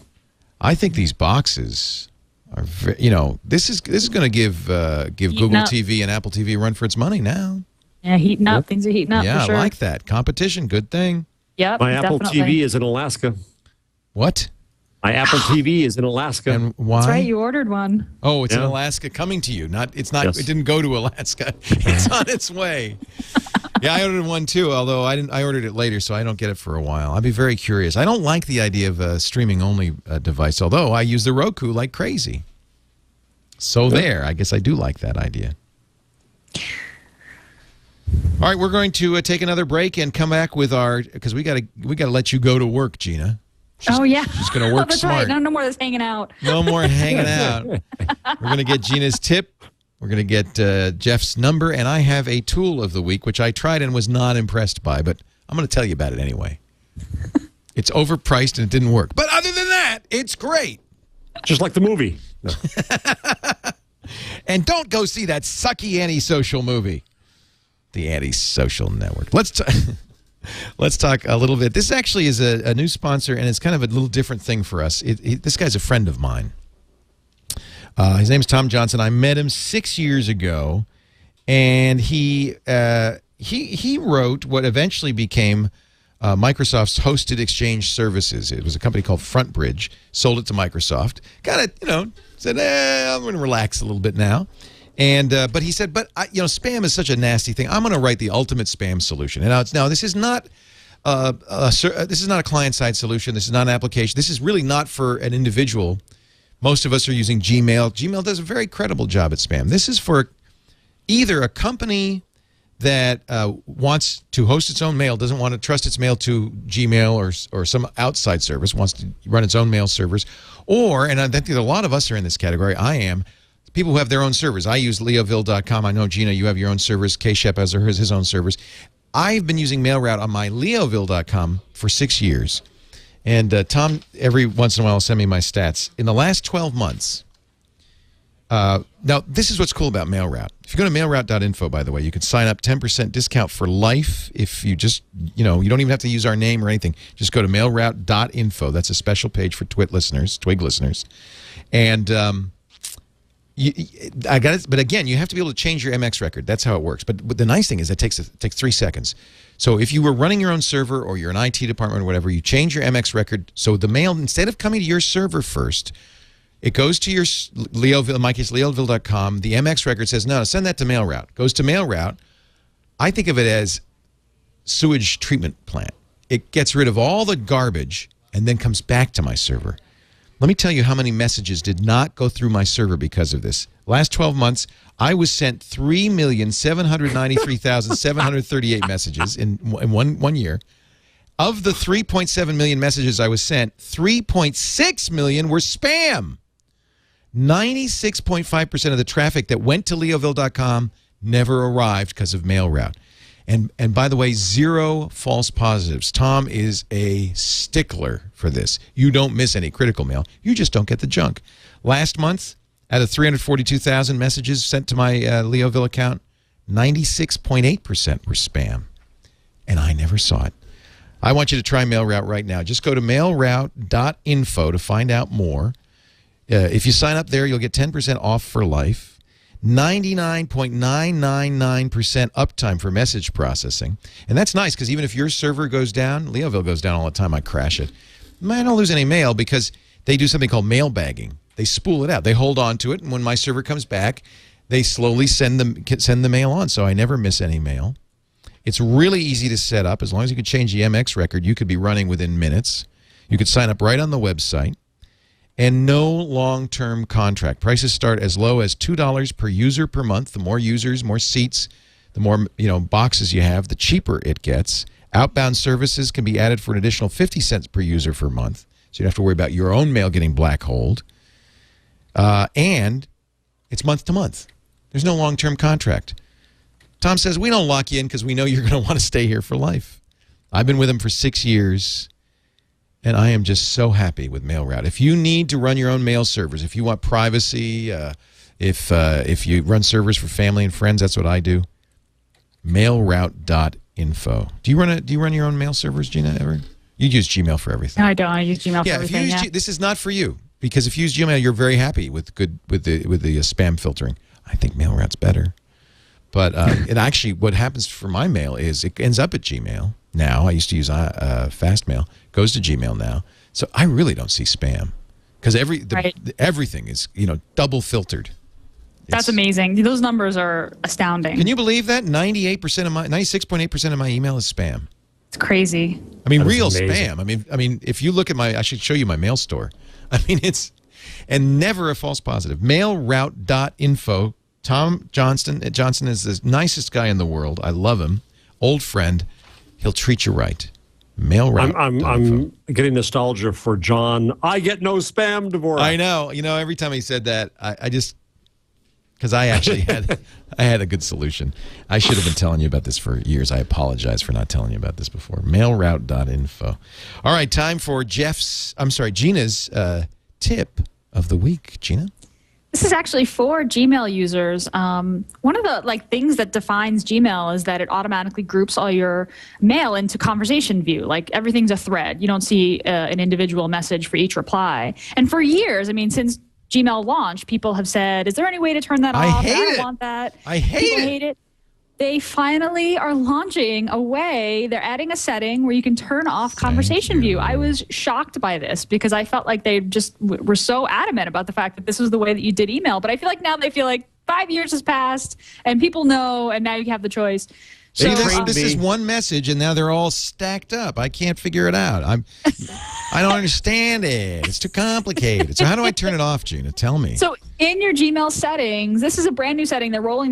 I think these boxes are, you know, this is going to give Google TV and Apple TV a run for its money now. Yeah, heating up. Things are heating up. Yeah, for sure. I like that. Competition, good thing. Yep. My Apple definitely. TV is in Alaska. What? My Apple TV is in Alaska. And why? That's right. You ordered one. Oh, it's in Yeah. Alaska coming to you. It's not. Yes. It didn't go to Alaska. It's on its way. Yeah, I ordered one too. Although I ordered it later, so I don't get it for a while. I'd be very curious. I don't like the idea of a streaming only device. Although I use the Roku like crazy. So there, I guess I do like that idea. All right, we're going to take another break and come back with our, because we got to let you go to work, Gina. Oh yeah. She's going to work That's smart. right. No more of this hanging out. No more hanging out. We're going to get Gina's tip. We're going to get Jeff's number, and I have a tool of the week, which I tried and was not impressed by, but I'm going to tell you about it anyway. It's overpriced and it didn't work. But other than that, it's great. Just like the movie. No. And don't go see that sucky antisocial movie. The Antisocial Network. Let's talk a little bit. This actually is a new sponsor, and it's kind of a little different thing for us. This guy's a friend of mine. His name is Tom Johnson. I met him 6 years ago, and he wrote what eventually became Microsoft's hosted exchange services. It was a company called FrontBridge. Sold it to Microsoft. Kind of, said, I'm going to relax a little bit now. And but he said, spam is such a nasty thing. I'm going to write the ultimate spam solution. And now this is not a client-side solution. This is not an application. This is really not for an individual. Most of us are using Gmail. Gmail does a very credible job at spam. This is for either a company that wants to host its own mail, doesn't want to trust its mail to Gmail or some outside service, wants to run its own mail servers, or, and I think a lot of us are in this category, I am, people who have their own servers. I use leoville.com. I know, Gina, you have your own servers. Cachefly has his own servers. I've been using MailRoute on my leoville.com for 6 years. And Tom, every once in a while, will send me my stats. In the last 12 months, now this is what's cool about MailRoute. If you go to mailroute.info, by the way, you can sign up 10% discount for life if you just, you don't even have to use our name or anything. Just go to mailroute.info. That's a special page for Twig listeners. And I got it, but again, you have to be able to change your MX record. That's how it works. But the nice thing is it takes 3 seconds. So if you were running your own server or you're an IT department or whatever, you change your MX record. So the mail, instead of coming to your server first, it goes to your Leoville, in my case, leoville.com. The MX record says, no, send that to MailRoute. Goes to MailRoute. I think of it as sewage treatment plant. It gets rid of all the garbage and then comes back to my server. Let me tell you how many messages did not go through my server because of this. Last 12 months, I was sent 3,793,738 messages in one year. Of the 3.7 million messages I was sent, 3.6 million were spam. 96.5% of the traffic that went to leoville.com never arrived because of MailRoute. And by the way, 0 false positives. Tom is a stickler for this. You don't miss any critical mail. You just don't get the junk. Last month, out of 342,000 messages sent to my Leoville account, 96.8% were spam. And I never saw it. I want you to try MailRoute right now. Just go to mailroute.info to find out more. If you sign up there, you'll get 10% off for life. 99.999% uptime for message processing. And that's nice because even if your server goes down, Leoville goes down all the time, I crash it. I don't lose any mail because they do something called mail bagging. They spool it out. They hold on to it, and when my server comes back, they slowly send the mail on, so I never miss any mail. It's really easy to set up. As long as you can change the MX record, you could be running within minutes. You could sign up right on the website. And no long-term contract. Prices start as low as $2 per user per month. The more users, more seats, the more boxes you have, the cheaper it gets. Outbound services can be added for an additional 50 cents per user per month. So you don't have to worry about your own mail getting black-holed. And it's month to month. There's no long-term contract. Tom says, we don't lock you in because we know you're going to want to stay here for life. I've been with him for 6 years. And I am just so happy with MailRoute. If you need to run your own mail servers, if you want privacy, if you run servers for family and friends, that's what I do. Mailroute.info. Do you run your own mail servers, Gina, ever? You use Gmail for everything. No, I don't. I use Gmail for everything. This is not for you because if you use Gmail, you're very happy with the spam filtering. I think MailRoute's better. But it actually, what happens for my mail is it ends up at Gmail. Now, I used to use Fastmail. Goes to Gmail now. So I really don't see spam because everything is, double filtered. That's amazing. Those numbers are astounding. Can you believe that? 96.8% of my email is spam. It's crazy. I mean, real spam. I mean, if you look at I should show you my mail store. I mean, and never a false positive. Mailroute.info. Tom Johnson is the nicest guy in the world. I love him. Old friend. He'll treat you right. MailRoute. I'm getting nostalgia for John. I get no spam, Dvorak. I know. Every time he said that, I just because I actually had a good solution. I should have been telling you about this for years. I apologize for not telling you about this before. Mailroute.info. All right, time for Gina's tip of the week. Gina? This is actually for Gmail users. One of the things that defines Gmail is that it automatically groups all your mail into conversation view. Like everything's a thread. You don't see an individual message for each reply. And for years, since Gmail launched, people have said, "Is there any way to turn that off? I don't want that." I hate it. They finally are launching a way. They're adding a setting where you can turn off conversation view. I was shocked by this because I felt like they just were so adamant about the fact that this was the way that you did email. But I feel like now they feel like 5 years has passed and people know, and now you have the choice. So, this is one message, and now they're all stacked up. I can't figure it out. I don't understand it. It's too complicated. So how do I turn it off, Gina? Tell me. So in your Gmail settings, this is a brand new setting. They're rolling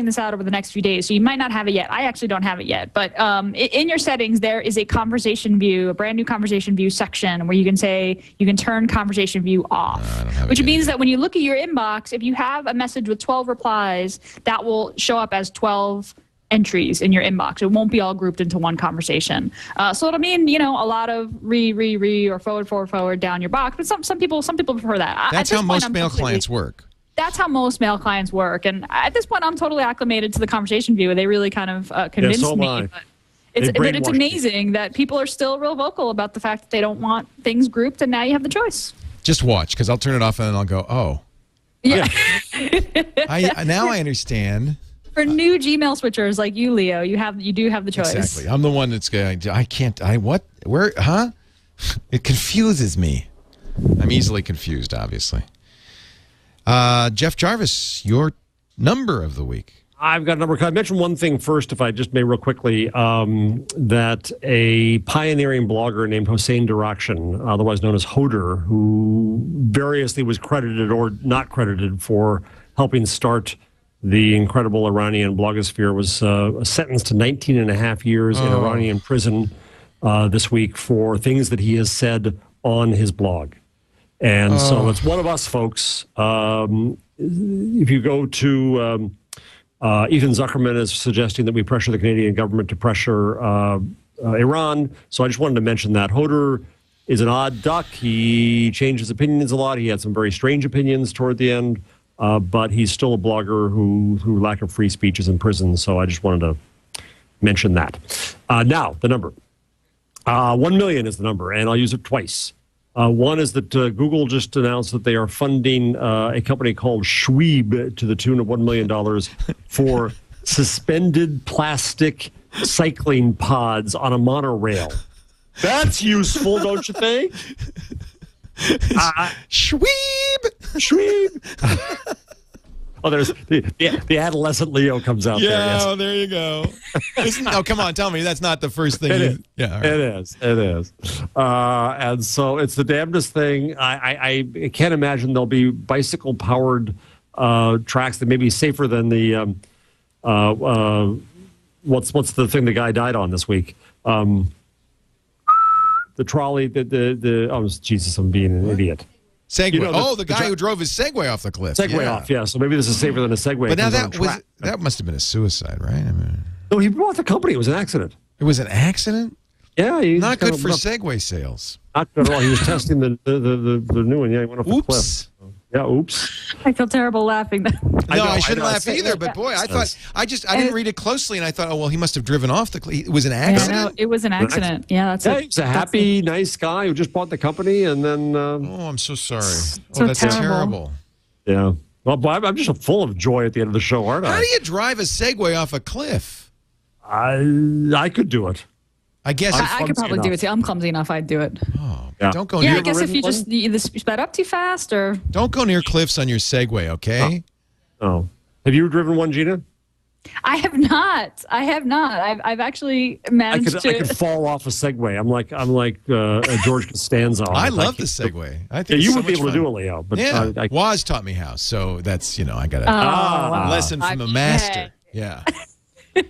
this out over the next few days. So you might not have it yet. I actually don't have it yet. But in your settings, there is a conversation view, a brand new conversation view section where you can turn conversation view off. Which means that when you look at your inbox, if you have a message with 12 replies, that will show up as 12 entries in your inbox. It won't be all grouped into one conversation. So it'll mean, a lot of re or forward down your box. But some people prefer that. That's how most mail clients work. That's how most mail clients work. And at this point, I'm totally acclimated to the conversation view. They really kind of convinced me. But it's amazing that people are still real vocal about the fact that they don't want things grouped, and now you have the choice. Just watch, because I'll turn it off and then I'll go, oh. Yeah. Now I understand. For new Gmail switchers like you, Leo, you do have the choice. Exactly. I'm the one that's going, huh? It confuses me. I'm easily confused, obviously. Jeff Jarvis, your number of the week. I've got a number. I mentioned one thing first, if I just may real quickly, that a pioneering blogger named Hossein Darakhshan, otherwise known as Hodor, who variously was credited or not credited for helping start the incredible Iranian blogosphere, was sentenced to 19 and a half years in Iranian prison this week for things that he has said on his blog. And so it's one of us, folks. If you go to Ethan Zuckerman is suggesting that we pressure the Canadian government to pressure Iran. So I just wanted to mention that. Hodor is an odd duck. He changed his opinions a lot. He had some very strange opinions toward the end. but he's still a blogger who, through lack of free speech, is in prison. So I just wanted to mention that. Now, the number. 1 million is the number, and I'll use it twice. One is that Google just announced that they are funding a company called Schweeb to the tune of $1 million for suspended plastic cycling pods on a monorail. That's useful, don't you think? Schweeb! Oh, there's the adolescent Leo comes out there. Yeah, Yes. there you go. No, come on, tell me that's not the first thing. It is. Yeah, all right. It is. And so it's the damnedest thing. I can't imagine there'll be bicycle-powered tracks that may be safer than the what's the thing the guy died on this week? The trolley. Oh Jesus, I'm being an idiot. Segway. You know, the guy who drove his Segway off the cliff. Segway off, yeah. So maybe this is safer than a Segway. But now that must have been a suicide, right? I mean, no, he bought the company. It was an accident. it was an accident. Yeah, Not good for Segway sales. Not good at all. He was testing the new one. Yeah, he went off the cliff. Oops. Yeah, oops. I feel terrible laughing. No, I shouldn't I laugh know. either. But boy, I didn't read it closely, and I thought, oh well, he must have driven off the cliff. It was an Yeah, accident. no, it was an accident. Yeah, that's it. He's a happy, nice guy who just bought the company, and then Oh, I'm so sorry. So That's terrible. yeah. Well, but I'm just full of joy at the end of the show, aren't How I? do you drive a Segway off a cliff? I could do it. I guess. I could probably do it too. I'm clumsy enough. I'd do it. Yeah. Don't go Yeah, near. I guess if you ridden just either sped up too fast or. Don't go near cliffs on your Segway, okay? Oh, have you driven one, Gina? I have not. I've actually managed I could fall off a Segway. I'm like George Costanza. I love the Segway. I think Yeah, it's you so would be much able to fun. do it, Leo. But Yeah, I Woz taught me how, so that's I got a wow. lesson from a master. Yeah.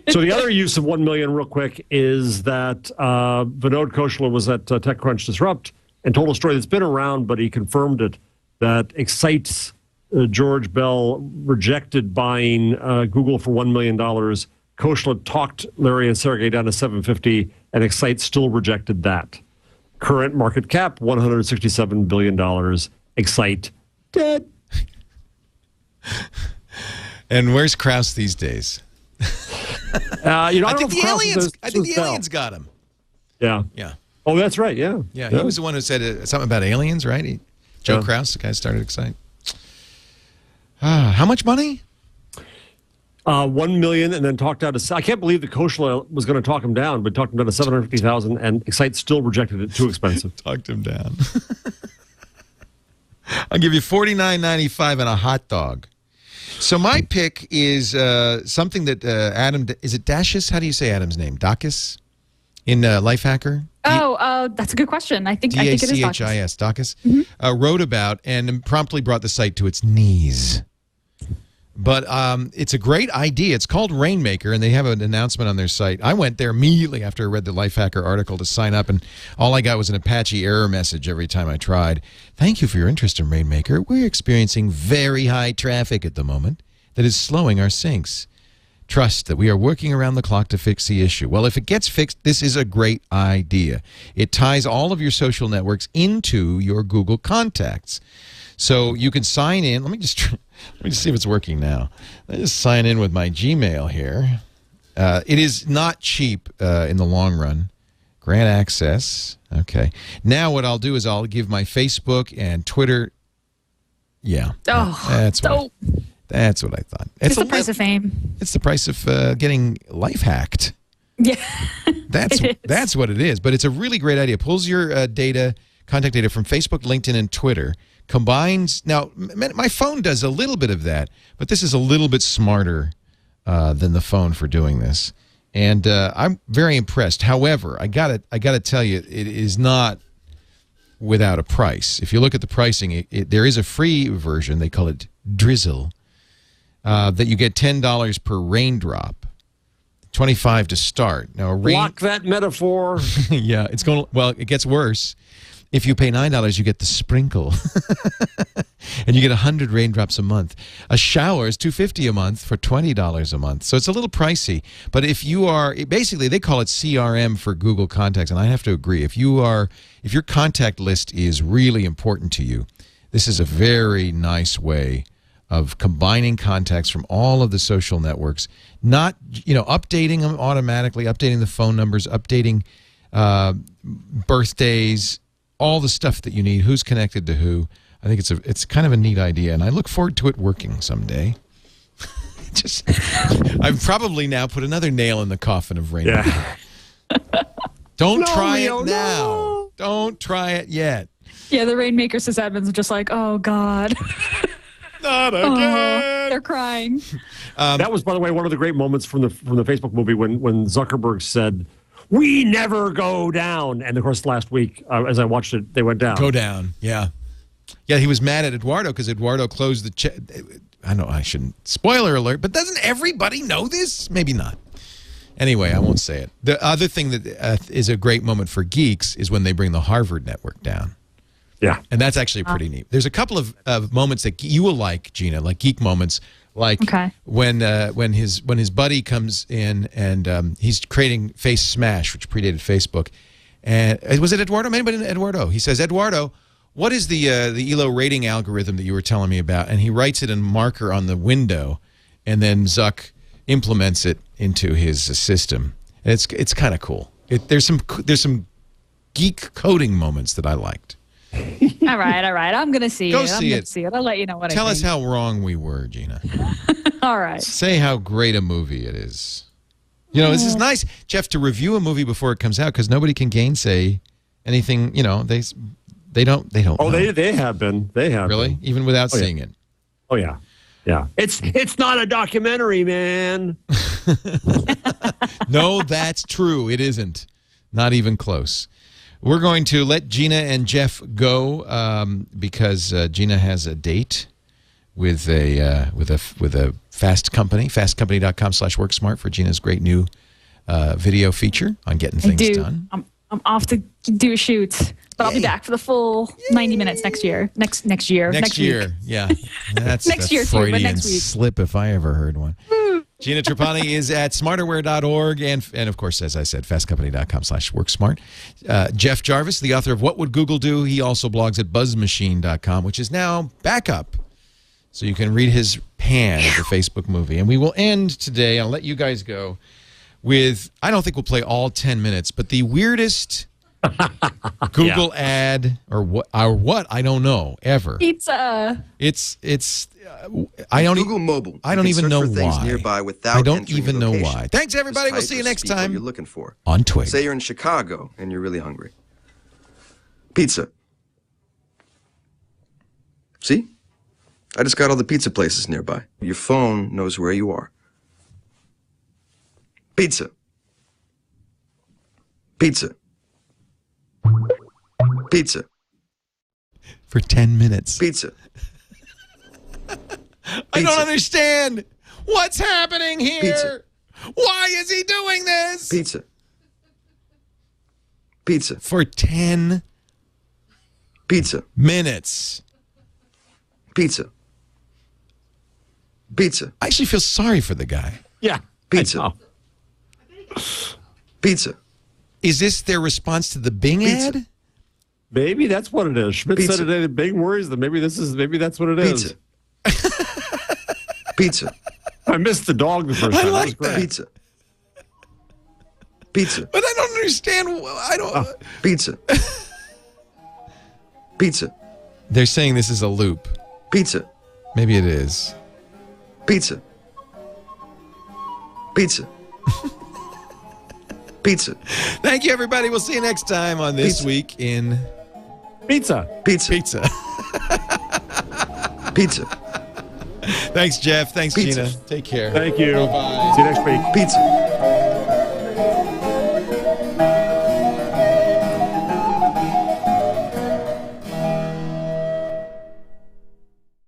So the other use of 1 million, real quick, is that Vinod Khosla was at TechCrunch Disrupt and told a story that's been around, but he confirmed it, that Excite's George Bell rejected buying Google for $1 million. Khosla talked Larry and Sergey down to $750, and Excite still rejected that. Current market cap, $167 billion. Excite, dead. And where's Krause these days? I don't I know think if the Krause aliens. is- I think the is Bell. aliens got him. Yeah. Yeah. Oh, that's right. Yeah. Yeah. He was the one who said something about aliens, right? Joe Yeah. Krause, the guy who started Excite. How much money? 1 million, and then talked down to. I can't believe the Khosla was going to talk him down, but talked him down to 750,000, and Excite still rejected it. Too expensive. Talked him down. I'll give you $49.95 and a hot dog. So my pick is something that Adam, is it Dashis? How do you say Adam's name? Dacus? In Lifehacker? That's a good question. I think it is Dachis. Dacus. Wrote about and promptly brought the site to its knees. But it's a great idea. It's called Rainmaker, and they have an announcement on their site. I went there immediately after I read the Lifehacker article to sign up, and all I got was an Apache error message every time I tried. Thank you for your interest in Rainmaker. We're experiencing very high traffic at the moment that is slowing our syncs. Trust that we are working around the clock to fix the issue. Well, if it gets fixed, this is a great idea. It ties all of your social networks into your Google contacts. So you can sign in. Let me just see if it's working now. Let me just sign in with my Gmail here. It is not cheap in the long run. Grant access. Okay. Now what I'll do is I'll give my Facebook and Twitter. Yeah. That's what I thought. It's the price of fame. It's the price of getting life hacked. Yeah. That's what it is. But it's a really great idea. Pulls your contact data from Facebook, LinkedIn, and Twitter. Combines. Now, my phone does a little bit of that, but this is a little bit smarter than the phone for doing this. And I'm very impressed. However, I gotta tell you, it is not without a price. If you look at the pricing, there is a free version. They call it Drizzle. That you get $10 per raindrop, $25 to start. Now, Block that metaphor. Yeah, it's going. Well, it gets worse. If you pay $9, you get the sprinkle, and you get 100 raindrops a month. A shower is $250 a month for $20 a month. So it's a little pricey. But if you are basically, they call it CRM for Google Contacts, and I have to agree. If your contact list is really important to you, this is a very nice way of combining contacts from all of the social networks, not, updating them automatically, updating the phone numbers, updating birthdays, all the stuff that you need, who's connected to who. I think it's kind of a neat idea, and I look forward to it working someday. I've probably now put another nail in the coffin of Rainmaker. Yeah. Don't try Leo, it now. no. Don't try it yet. Yeah, the Rainmaker sysadmins are just like, oh, God. Not again. They're crying. That was, by the way, one of the great moments from the Facebook movie when Zuckerberg said, "We never go down." And of course, last week, as I watched it, they went down. Go down. Yeah. Yeah, he was mad at Eduardo because Eduardo closed the chat. I know I shouldn't. Spoiler alert, but doesn't everybody know this? Maybe not. Anyway, I won't say it. The other thing that is a great moment for geeks is when they bring the Harvard network down. Yeah. And that's actually pretty neat. There's a couple of moments that you will like, Gina, like geek moments, like when his buddy comes in and he's creating Face Smash, which predated Facebook. And was it Eduardo? Anybody? Eduardo. He says, "Eduardo, what is the ELO rating algorithm that you were telling me about?" And he writes it in marker on the window, and then Zuck implements it into his system. And it's kind of cool. There's some geek coding moments that I liked. All right. I'm going to see Go it. see I'm going to see it. I'll let you know what I think. Tell us how wrong we were, Gina. All right. Say how great a movie it is. This is nice, Jeff, to review a movie before it comes out because nobody can gainsay anything. They don't. Oh, know. they have been. They have really been. even without seeing it. Oh yeah, yeah. It's not a documentary, man. No, that's true. It isn't. Not even close. We're going to let Gina and Jeff go because Gina has a date with a Fast Company, fastcompany.com/worksmart for Gina's great new video feature on getting things done. I'm off to do a shoot, but I'll be back for the full 90 minutes next year. Next year. Next year, yeah. That's next year too, but next week. Slip if I ever heard one. Gina Trapani is at smarterware.org and of course, as I said, fastcompany.com/worksmart. Jeff Jarvis, the author of What Would Google Do? He also blogs at buzzmachine.com, which is now back up. So you can read his pan of the Facebook movie. And we will end today, I'll let you guys go, with, I don't think we'll play all 10 minutes, but the weirdest Google ad or what I don't know ever. Pizza. It's I don't Google Mobile. I don't even know why. Nearby without I don't entering even your know location. why. Thanks everybody. We'll Just see you type or next speak what time you're looking for. on TWiT. Say you're in Chicago and you're really hungry. Pizza. See? I just got all the pizza places nearby. Your phone knows where you are. Pizza. Pizza. Pizza. For 10 minutes. Pizza. I don't understand. What's happening here? Pizza. Why is he doing this? Pizza. Pizza. For 10 Pizza. minutes. Pizza. Pizza. I actually feel sorry for the guy. Yeah. Pizza. Pizza. Is this their response to the Bing Pizza. ad? Maybe that's what it is. Schmidt Pizza. said it in Bing worries that maybe that's what it is. Pizza. Pizza. I missed the dog the first time. like That was great. Pizza. Pizza. But I don't understand. I don't. Pizza. Pizza. They're saying this is a loop. Pizza. Maybe it is. Pizza. Pizza. Pizza. Thank you, everybody. We'll see you next time on This Pizza. Week in Pizza. Pizza. Pizza. Pizza. Thanks, Jeff. Thanks, Pizza. Gina. Take care. Thank you. Bye-bye. See you next week. Pizza.